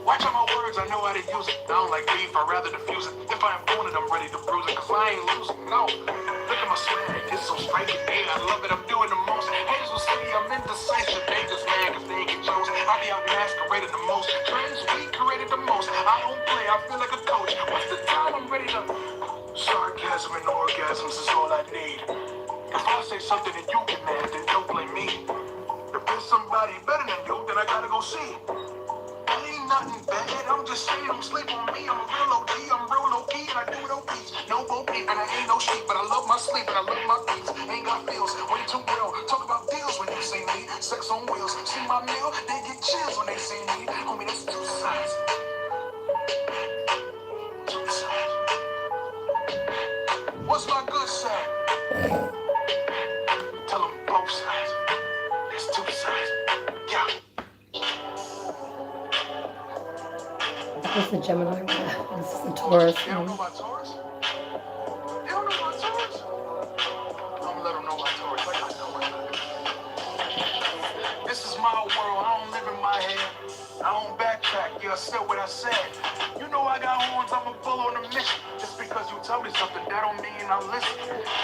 Watch all my words, I know how to use it. I don't like beef, I'd rather diffuse it. If I am doing it, I'm ready to bruise it, cause I ain't losing, no. Look at my swag, it's so striking. Yeah, I love it, I'm doing the most. Haters will say I'm indecisive. They just mad cause they ain't get chose. I be out masqueraded the most. Trends, we created the most. I don't play, I feel like a coach. What's the time? I'm ready to. Sarcasm and orgasms is all I need. If I say something and you get mad, then don't blame me. If there's somebody better than you, then I gotta go see. I ain't nothing bad, I'm just saying don't sleep on me. I'm a real OG, I'm real low key, and I do it OPs. No Bo Peep, and I ain't no sheep, but I love my sleep and I love my beats. Ain't got feels, way too real. Talk about deals when you see me. Sex on wheels, see my meal, they get chills when they see me. Homie, that's two sides. Two sides. What's my good side? Tell them both sides. There's two sides. Yeah. That was the Gemini one. This is the Taurus They don't know one. about Taurus? They don't know about Taurus? I'm gonna let them know about Taurus. I got no. This is my world. I don't live in my head. I don't backtrack. Yeah, I said what I said. You know I got horns, I'm a bull on a mission. Just because you tell me something, that don't mean I listen.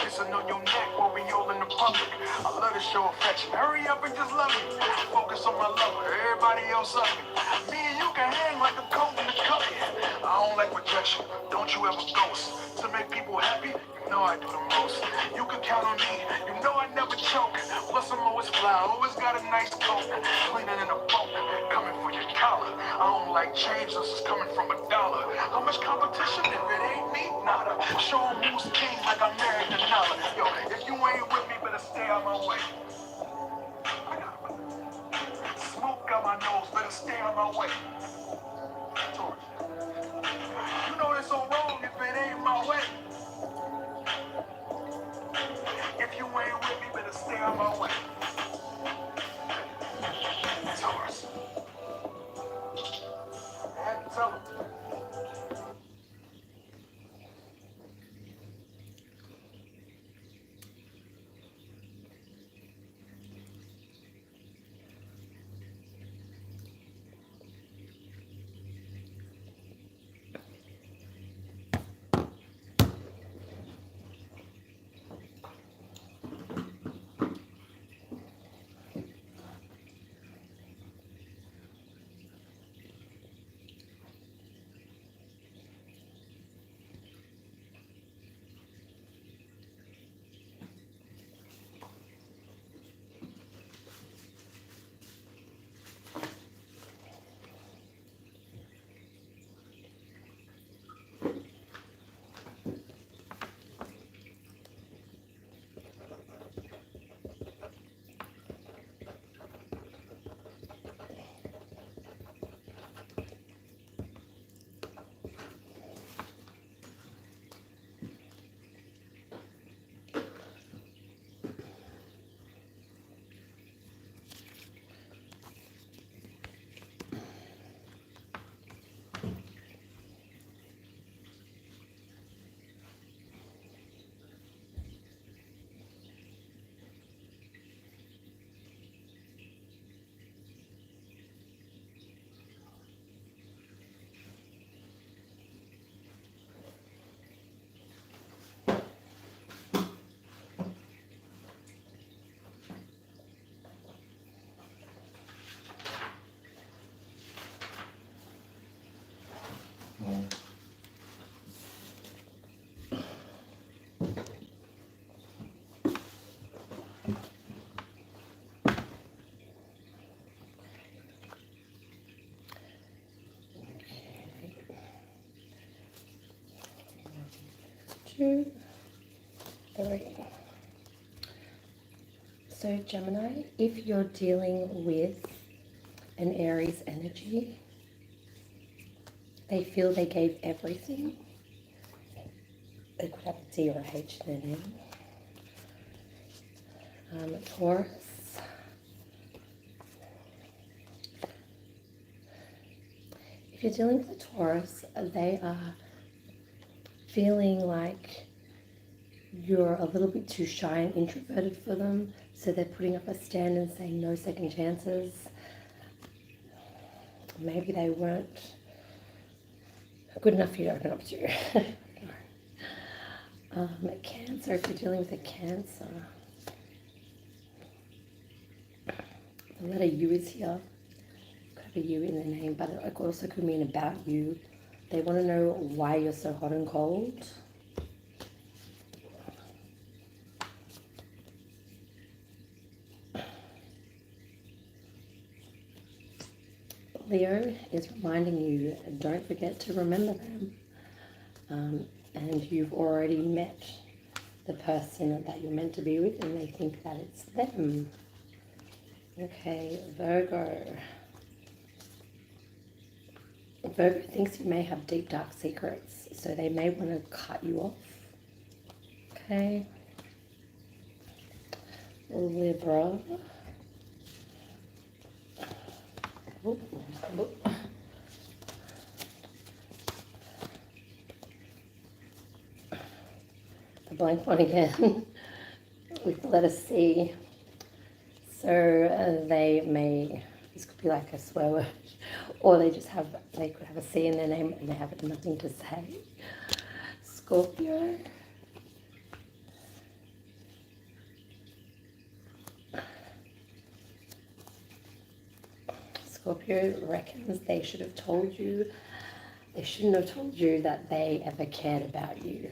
Kissing on your neck while we all in the public. I love to show affection. Hurry up and just love me. Focus on my lover, everybody else up me. Me and you can hang like a coat in the cup. I don't like rejection, don't you ever ghost. To make people happy, you know I do the most. You can count on me, you know I never choke. Plus I'm always fly, always got a nice coat. Cleaner than a boat, coming for your collar. I don't like change, this is coming from $1. How much competition if it ain't me? Nada. Show 'em who's king like I'm married to Nala. Yo, if you ain't with me, better stay out my way. Smoke out my nose, better stay out my way. Taurus. You know it's so wrong if it ain't my way. If you ain't with me, better stay out my way. Taurus. I had to tell him. Two, three. So Gemini, if you're dealing with an Aries energy, they feel they gave everything. They could have a D or a H in their name. Taurus. If you're dealing with a Taurus, they are feeling like you're a little bit too shy and introverted for them, so they're putting up a stand and saying no second chances. Maybe they weren't good enough for you to open up to. Cancer, if you're dealing with a Cancer, the letter U is here. Could have a U in the name, but it also could mean about you. They want to know why you're so hot and cold. Leo is reminding you, don't forget to remember them. And you've already met the person that you're meant to be with, and they think that it's them. Okay, Virgo. Virgo thinks you may have deep, dark secrets, so they may want to cut you off. Okay. Libra. Oop, oop. The blank one again with the letter C. So they may, this could be like a swear word, Or they could have a C in their name and they have nothing to say. Scorpio. Scorpio reckons they should have told you, they shouldn't have told you that they ever cared about you.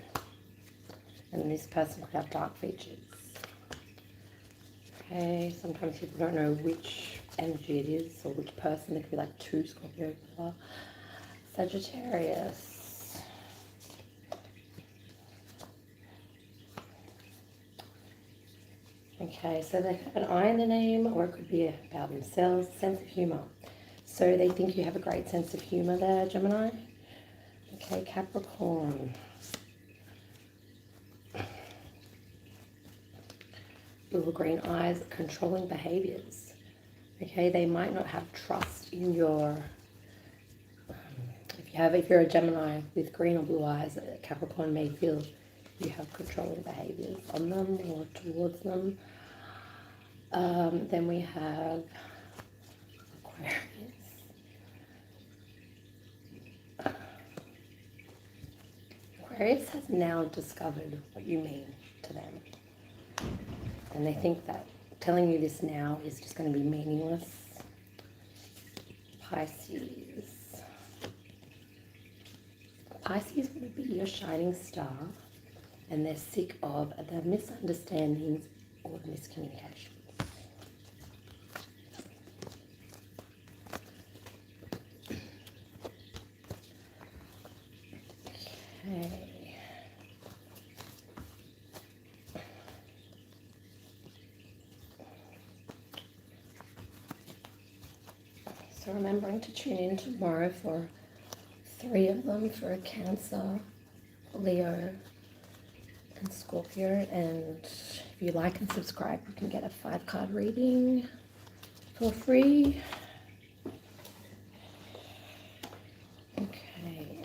And this person could have dark features. Okay, sometimes people don't know which energy it is or which person. There could be like two Scorpio people. Sagittarius. Okay, so they have an I in the name, or it could be about themselves. Sense of humor. So they think you have a great sense of humor there, Gemini. Okay, Capricorn. Little green eyes, controlling behaviors. Okay, they might not have trust in your, if you're a Gemini with green or blue eyes, Capricorn may feel you have controlling behaviors on them or towards them. Then we have Aquarius. Aquarius has now discovered what you mean to them. And they think that telling you this now is just going to be meaningless. Pisces. Pisces will be your shining star, and they're sick of the misunderstandings or the miscommunications. Okay. So remembering to tune in tomorrow for 3 of them for a Cancer, Leo, and Scorpio. And if you like and subscribe, you can get a 5-card reading for free. Okay.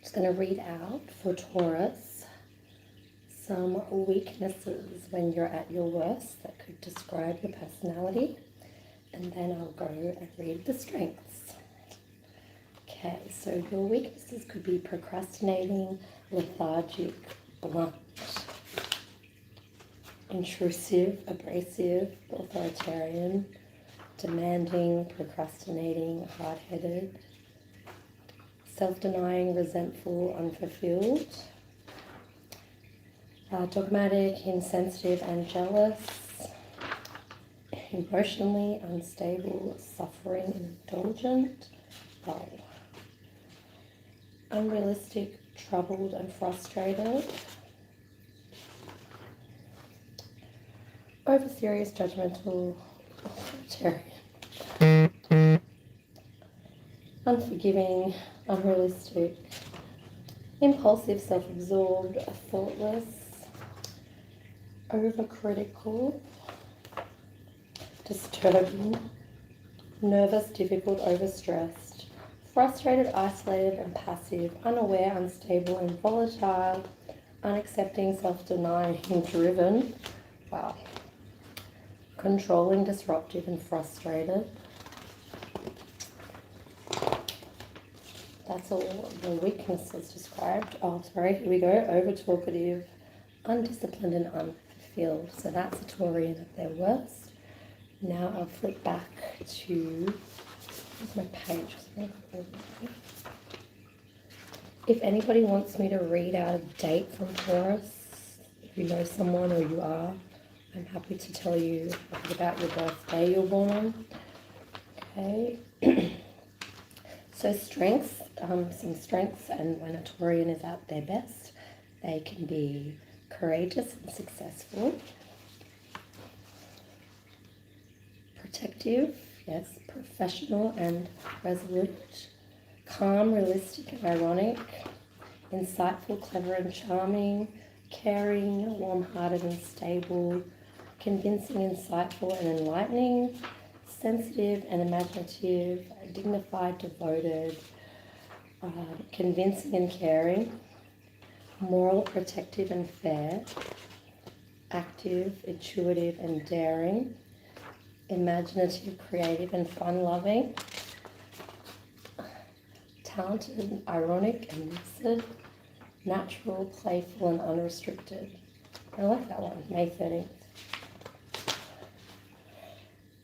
Just going to read out for Taurus some weaknesses when you're at your worst that could describe your personality. And then I'll go and read the strengths. Okay, so your weaknesses could be procrastinating, lethargic, blunt, intrusive, abrasive, authoritarian, demanding, procrastinating, hard-headed, self-denying, resentful, unfulfilled, dogmatic, insensitive, and jealous, emotionally unstable, suffering, and indulgent, unrealistic, troubled, and frustrated, over-serious, judgmental, authoritarian, unforgiving, unrealistic, impulsive, self-absorbed, thoughtless, overcritical, disturbing, nervous, difficult, overstressed, frustrated, isolated, and passive, unaware, unstable, and volatile, unaccepting, self-denying, driven, controlling, disruptive, and frustrated. That's all the weaknesses described. Oh, sorry, here we go. Over talkative, undisciplined, and unfulfilled. So that's a Taurian at their worst. Now I'll flip back to, where's my page? If anybody wants me to read out a date from Taurus, if you know someone or you are, I'm happy to tell you about your birthday you're born on. Okay. So strengths, some strengths, and when a Taurian is at their best, they can be courageous and successful, protective, yes, professional and resolute, calm, realistic and ironic, insightful, clever and charming, caring, warm-hearted and stable, convincing, insightful and enlightening, sensitive and imaginative, dignified, devoted, convincing and caring, moral, protective and fair, active, intuitive and daring, imaginative, creative and fun-loving, talented, ironic and lucid, natural, playful and unrestricted. I like that one, May 13th.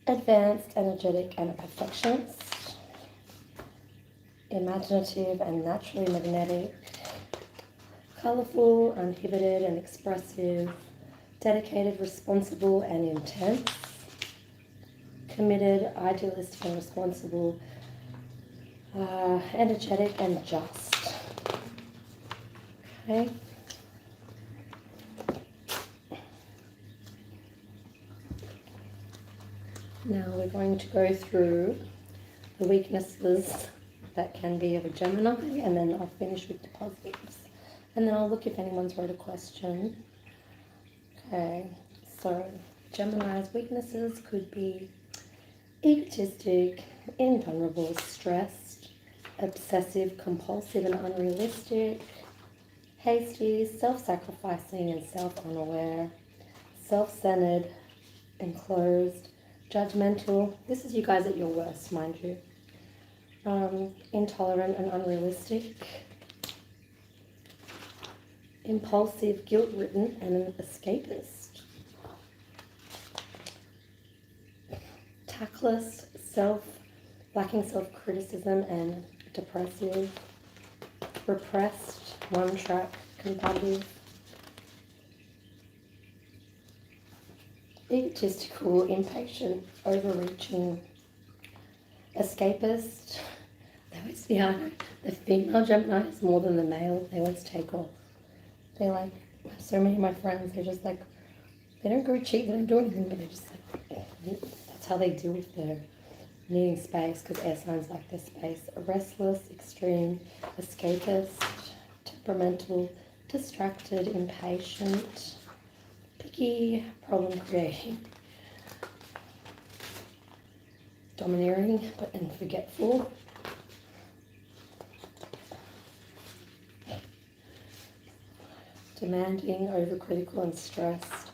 Advanced, energetic and a perfectionist, imaginative and naturally magnetic, colourful, uninhibited and expressive, dedicated, responsible and intense, committed, idealistic and responsible, energetic and just. Okay. Now we're going to go through the weaknesses that can be of a Gemini, and then I'll finish with the positives. And then I'll look if anyone's wrote a question. Okay, so Gemini's weaknesses could be egotistic, invulnerable, stressed, obsessive, compulsive and unrealistic, hasty, self-sacrificing and self-unaware, self-centered, enclosed, judgmental. This is you guys at your worst, mind you. Intolerant and unrealistic, impulsive, guilt-ridden and an escapist, tactless, lacking self-criticism and depressive, repressed, one-track, combative, egotistical, impatient, overreaching, escapist. They always, the female Gemini is more than the male. They always take off. They like, so many of my friends, they're just like, they don't go cheat, they don't do anything, but they're just like, that's how they deal with their needing space, because air signs like their space. Restless, extreme, escapist, temperamental, distracted, impatient, picky, problem creating, domineering and forgetful, demanding, overcritical and stressed,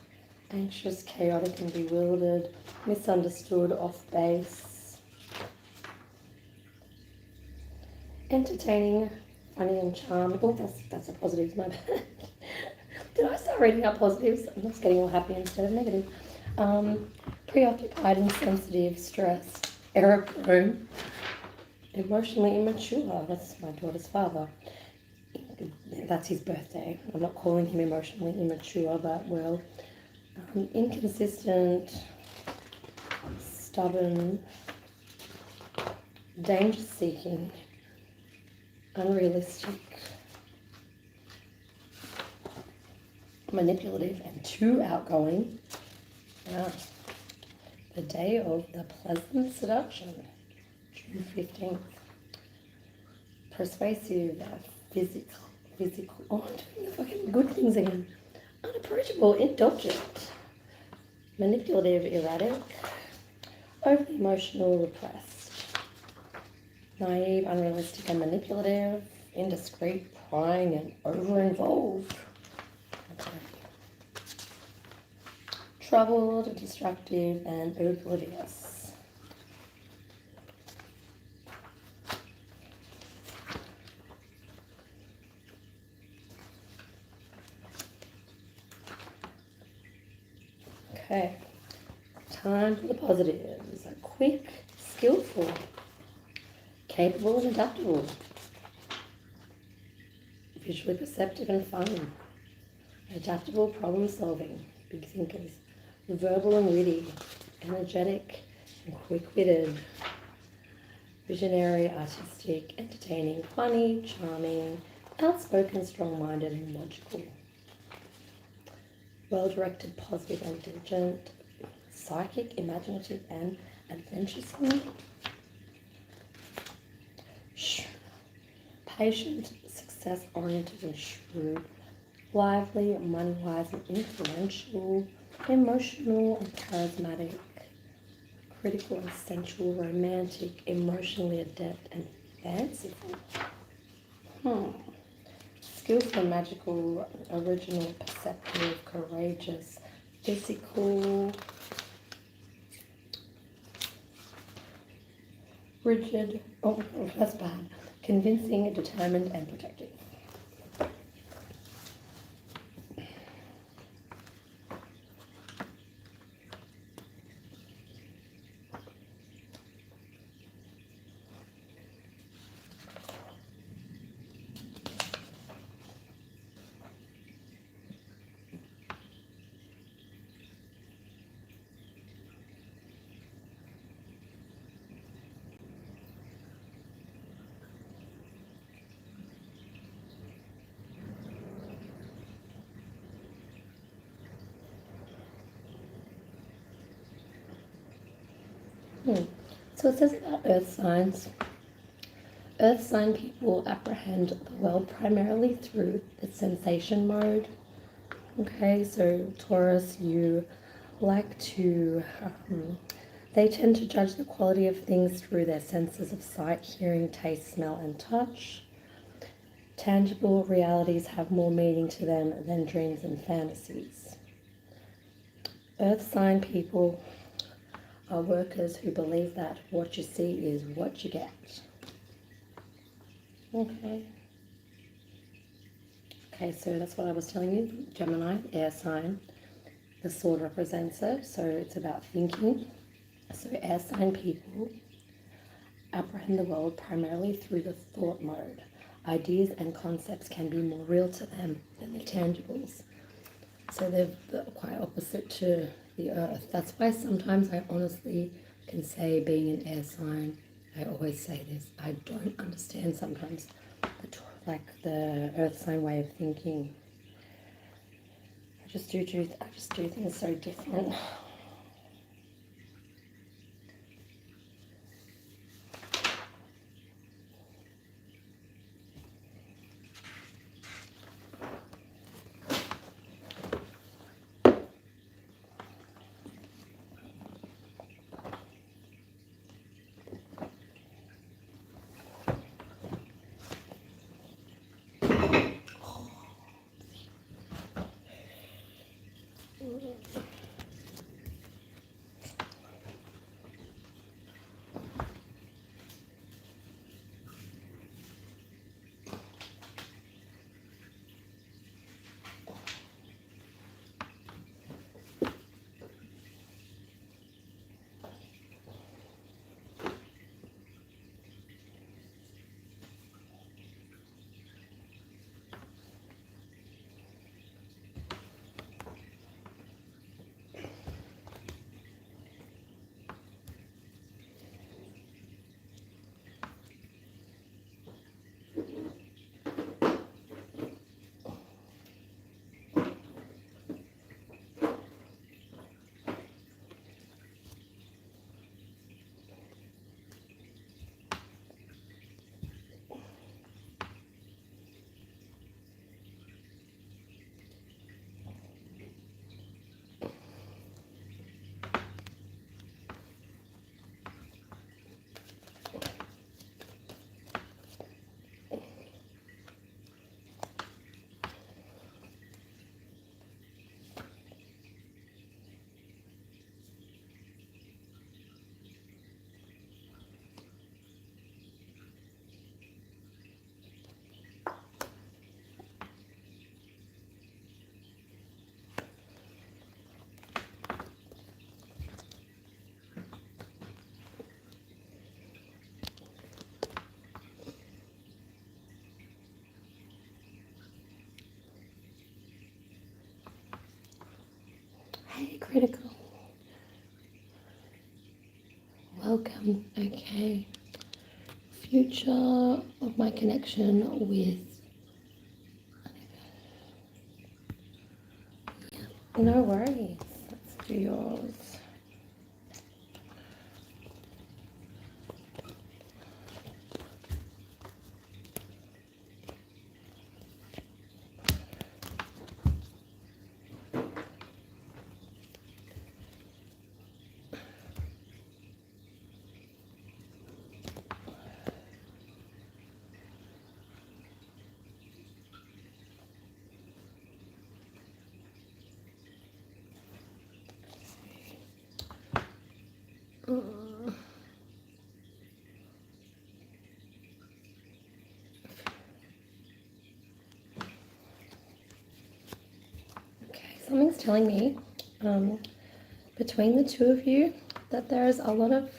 anxious, chaotic and bewildered, misunderstood, off base, entertaining, funny and charming. Oh, that's a positive, my bad. Did I start reading out positives? I'm just getting all happy instead of negative. Preoccupied, insensitive, stressed, error prone, emotionally immature. That's my daughter's father. That's his birthday. I'm not calling him emotionally immature, but well, inconsistent, stubborn, danger seeking, unrealistic, manipulative, and too outgoing. The day of the pleasant seduction, June 15th. Persuasive, physical, oh, I'm doing the fucking good things again. Unapproachable, indulgent, manipulative, erratic, overly emotional, repressed, naive, unrealistic, and manipulative, indiscreet, prying, and over-involved. Okay. Troubled, destructive, and oblivious. Okay, time for the positives. Quick, skillful, capable and adaptable, visually perceptive and fun, adaptable problem solving, big thinkers, verbal and witty, energetic and quick-witted, visionary, artistic, entertaining, funny, charming, outspoken, strong-minded and logical. Well-directed, positive and diligent, psychic, imaginative and adventuresome, patient, success-oriented and shrewd, lively, money-wise and influential, emotional and charismatic, critical and sensual, romantic, emotionally adept and fanciful. Skillful, magical, original, perceptive, courageous, physical, rigid, oh, that's bad, convincing, determined, and protective. So it says about earth signs. Earth sign people apprehend the world primarily through the sensation mode. Okay, so Taurus, you like to, they tend to judge the quality of things through their senses of sight, hearing, taste, smell, and touch. Tangible realities have more meaning to them than dreams and fantasies. Earth sign people are workers who believe that what you see is what you get. Okay. Okay, so that's what I was telling you. Gemini, air sign. The sword represents it, so it's about thinking. So air sign people apprehend the world primarily through the thought mode. Ideas and concepts can be more real to them than the tangibles. So they're quite opposite to the earth. That's why sometimes I honestly can say, being an air sign, I always say this, I don't understand sometimes the earth sign way of thinking. I just do things so different. future of my connection with. No worries. Let's do yours. Okay, something's telling me between the two of you that there's a lot of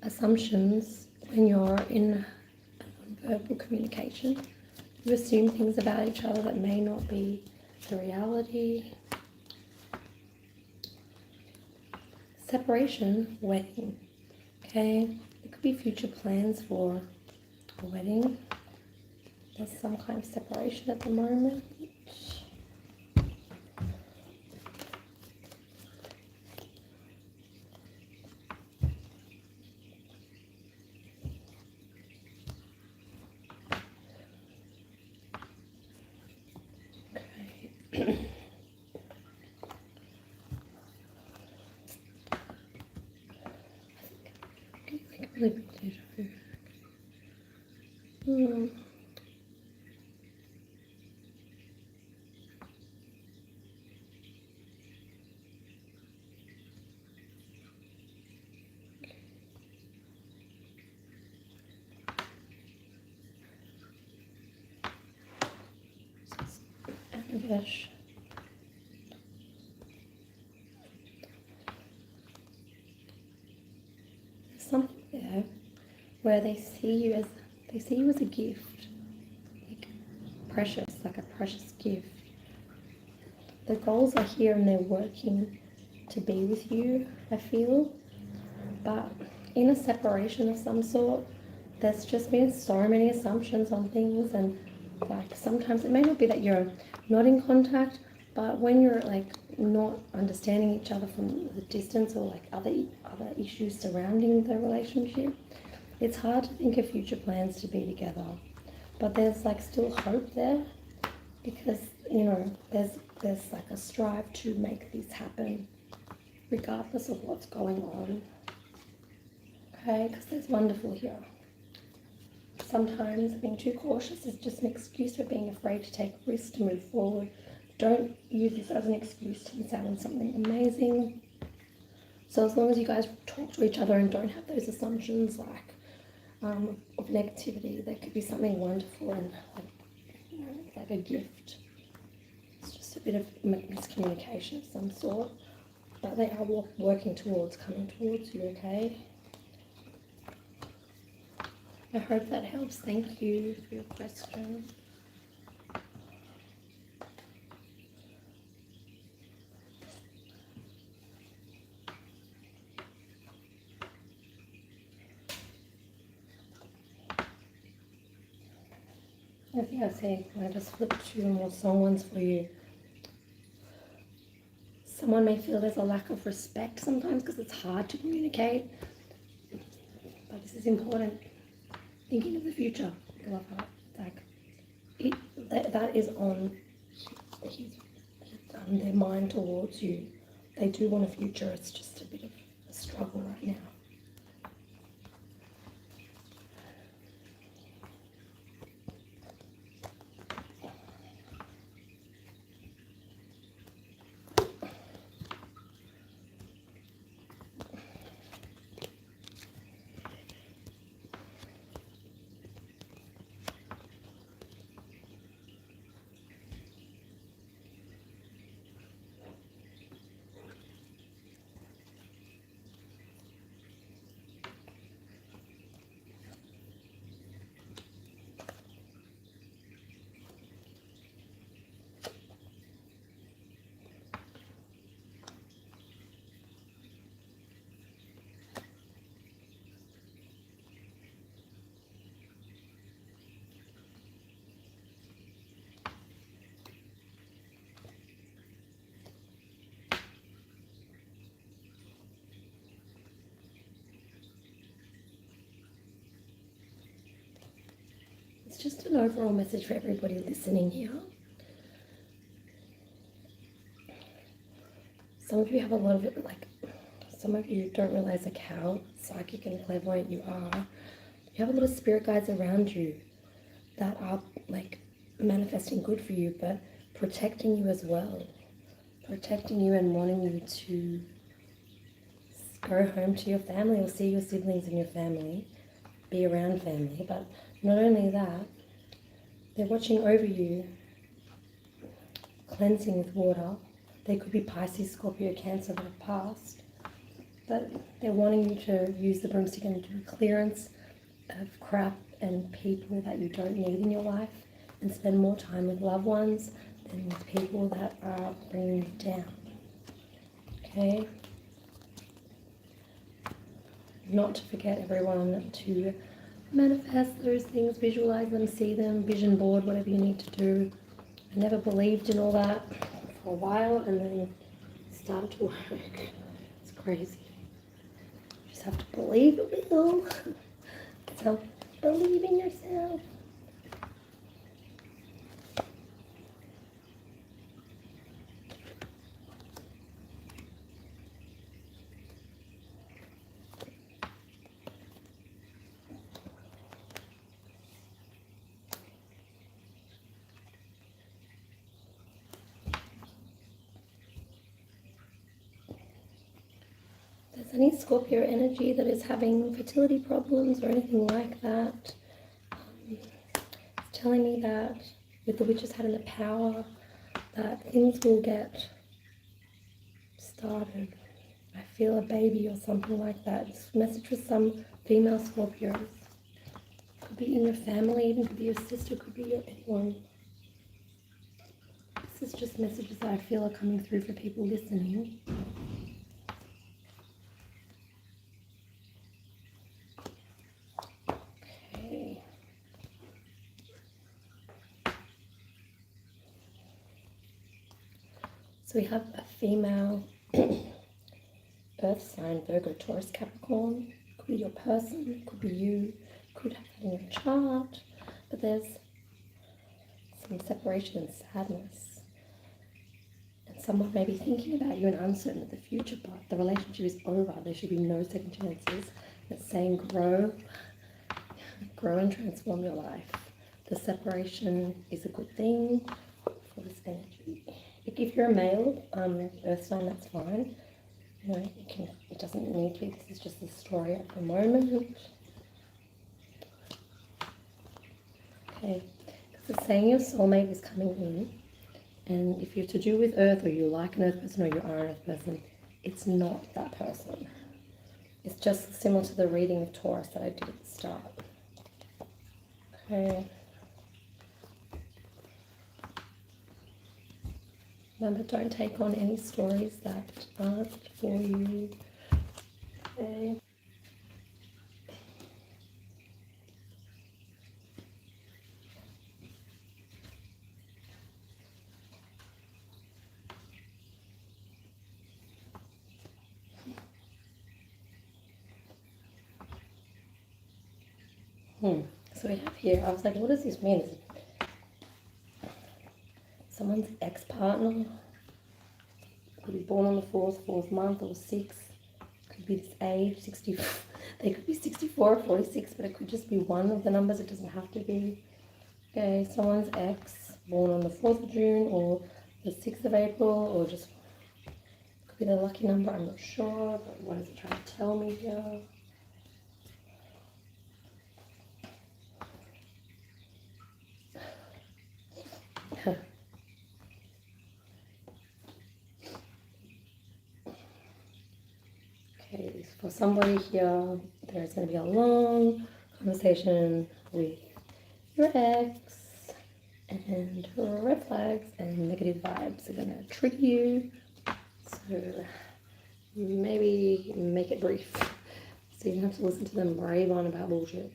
assumptions when you're in verbal communication. You assume things about each other that may not be the reality. Separation, wedding. Okay, there could be future plans for a wedding. There's some kind of separation at the moment. Okay. I can really be deja vu. Gosh. There's something there where they see you as a gift, like precious, like a precious gift. The goals are here and they're working to be with you, I feel. But in a separation of some sort, there's just been so many assumptions on things, and like sometimes it may not be that you're not in contact, but when you're like not understanding each other from the distance, or like other issues surrounding the relationship, it's hard to think of future plans to be together. But there's like still hope there, because you know there's like a strive to make this happen regardless of what's going on. Okay, because there's wonderful here. Sometimes being too cautious is just an excuse for being afraid to take risks to move forward. Don't use this as an excuse to miss out on something amazing. So as long as you guys talk to each other and don't have those assumptions like of negativity, there could be something wonderful and like a gift. It's just a bit of miscommunication of some sort, but they are working towards coming towards you. Okay. I hope that helps. Thank you for your question. I think I say I just flipped two more song ones for you. Someone may feel there's a lack of respect sometimes because it's hard to communicate, but this is important. Thinking of the future, I love that. Like that is on their mind towards you. They do want a future. It's just a bit of a struggle right now. just an overall message for everybody listening here. Some of you have a lot of it, like, some of you don't realize like how psychic and clairvoyant you are. You have a lot of spirit guides around you that are like manifesting good for you, but protecting you as well. Protecting you and wanting you to go home to your family or see your siblings and your family, be around family. But not only that, they're watching over you, cleansing with water. They could be Pisces, Scorpio, Cancer that have passed, but they're wanting you to use the broomstick and do clearance of crap and people that you don't need in your life and spend more time with loved ones than with people that are bringing you down. Okay? Not to forget, everyone, to manifest those things, visualize them, see them, vision board, whatever you need to do. I never believed in all that for a while, and then it started to work. It's crazy. You just have to believe it will. So believe in yourself. If there's any Scorpio energy that is having fertility problems or anything like that, it's telling me that with the witch's hat and the power, that things will get started. I feel a baby or something like that. This message for some female Scorpios. Could be in your family, even could be your sister, could be your anyone. This is just messages that I feel are coming through for people listening. Okay. So we have a female Earth sign, Virgo, Taurus, Capricorn. Could be your person, could be you, could have that in your chart. But there's some separation and sadness. And someone may be thinking about you and uncertain of the future, but the relationship is over. There should be no second chances. It's saying grow and transform your life. The separation is a good thing for this energy. If you're a male Earth sign, that's fine. You know, it doesn't need to be. This is just the story at the moment. Okay, because it's saying your soulmate is coming in, and if you're to do with Earth, or you like an Earth person, or you are an Earth person, it's not that person. It's just similar to the reading of Taurus that I did at the start. Okay. Remember, don't take on any stories that aren't for you. Okay. So we have here, I was like, what does this mean? Is it someone's ex-partner? Could be born on the fourth month, or 6. Could be this age, 64. They could be 64 or 46, but it could just be one of the numbers. It doesn't have to be. Okay, someone's ex, born on the 4th of June, or the 6th of April, or just could be the lucky number. I'm not sure, but what is it trying to tell me here? Okay, for somebody here, there's going to be a long conversation with your ex, and red flags and negative vibes are going to trigger you. So maybe make it brief, so you don't have to listen to them rave on about bullshit.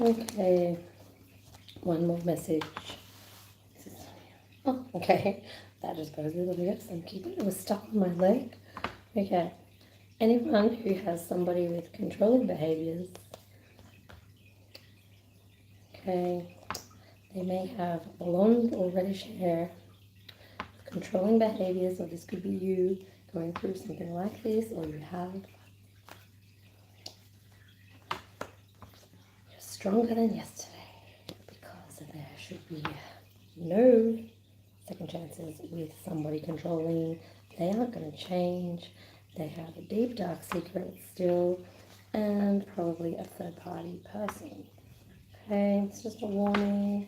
Okay, one more message. Oh, okay, that just goes with the rest. I'm keeping it was stuck on my leg. Okay, anyone who has somebody with controlling behaviors, okay, they may have blonde or reddish hair, controlling behaviors, or this could be you going through something like this, or you have. You're stronger than yesterday because there should be no second chances with somebody controlling. They aren't going to change. They have a deep dark secret still, and probably a third party person. Okay, it's just a warning.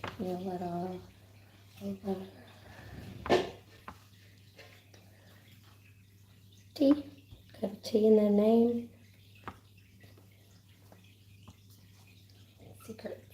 Give me a letter. T. Could have a T in their name. Secrets.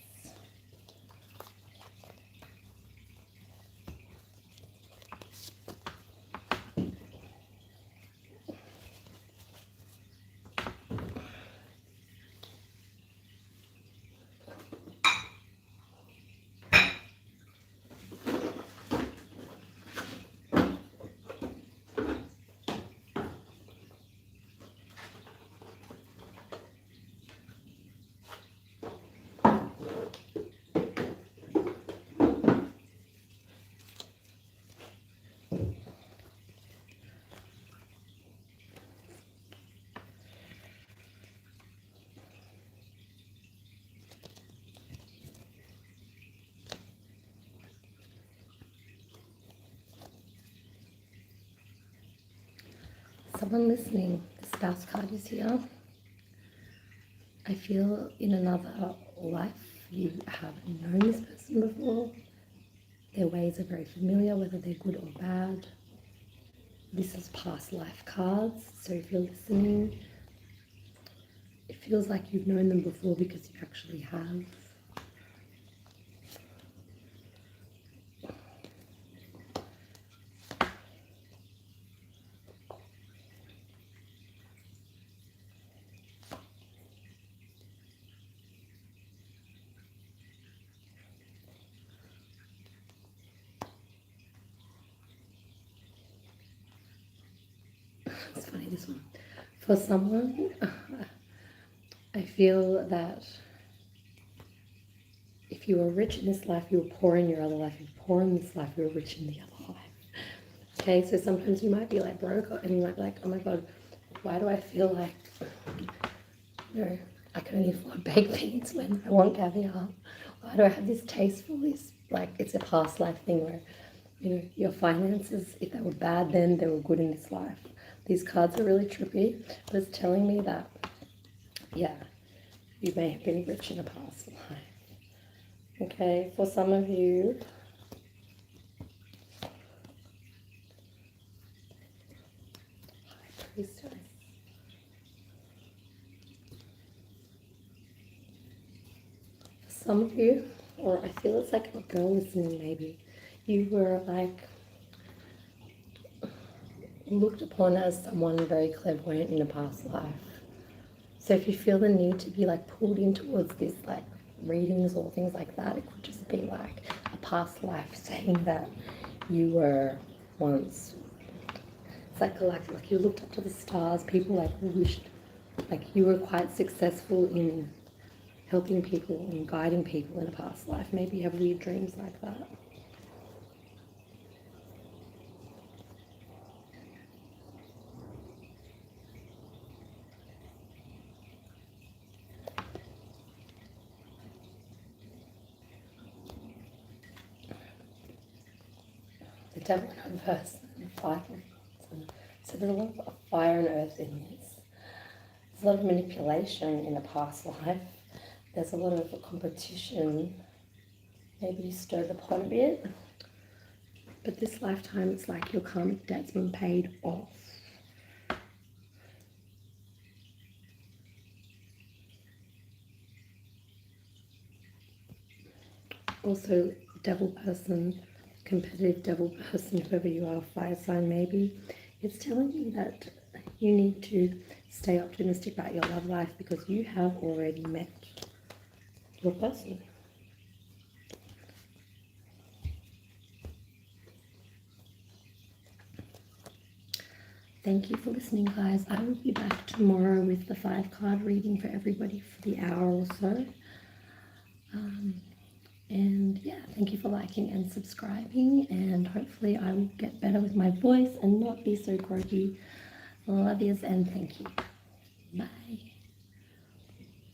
Someone listening, the spouse card is here. I feel in another life you have known this person before. Their ways are very familiar, whether they're good or bad. This is past life cards, so if you're listening, it feels like you've known them before because you actually have. It's funny, this one. For someone, I feel that if you were rich in this life, you were poor in your other life. If you're poor in this life, you were rich in the other life. Okay, so sometimes you might be like broke, and you might be like, oh my God, why do I feel like, I can only afford baked beans when I want caviar? Why do I have this taste for this? Like, it's a past life thing where, your finances, if they were bad then, they were good in this life. These cards are really trippy, but it's telling me that, yeah, you may have been rich in a past life. Okay, for some of you, High Priestess. For some of you, or I feel it's like a girl listening maybe, you were like looked upon as someone very clairvoyant in a past life. So if you feel the need to be like pulled in towards this like readings or things like that, it could just be like a past life saying that you were once, it's like you looked up to the stars, people like wished, like you were quite successful in helping people and guiding people in a past life. Maybe you have weird dreams like that. The devil and earth and fire. So there's a lot of fire and earth in this. There's a lot of manipulation in a past life. There's a lot of competition. Maybe you stir the pot a bit. But this lifetime, it's like your karmic debt's been paid off. also devil person, competitive devil person, whoever you are, fire sign maybe, it's telling you that you need to stay optimistic about your love life because you have already met your person. Thank you for listening, guys. I will be back tomorrow with the 5-card reading for everybody for the hour or so. And yeah, thank you for liking and subscribing, and hopefully I will get better with my voice and not be so croaky. Love yous and thank you. Bye.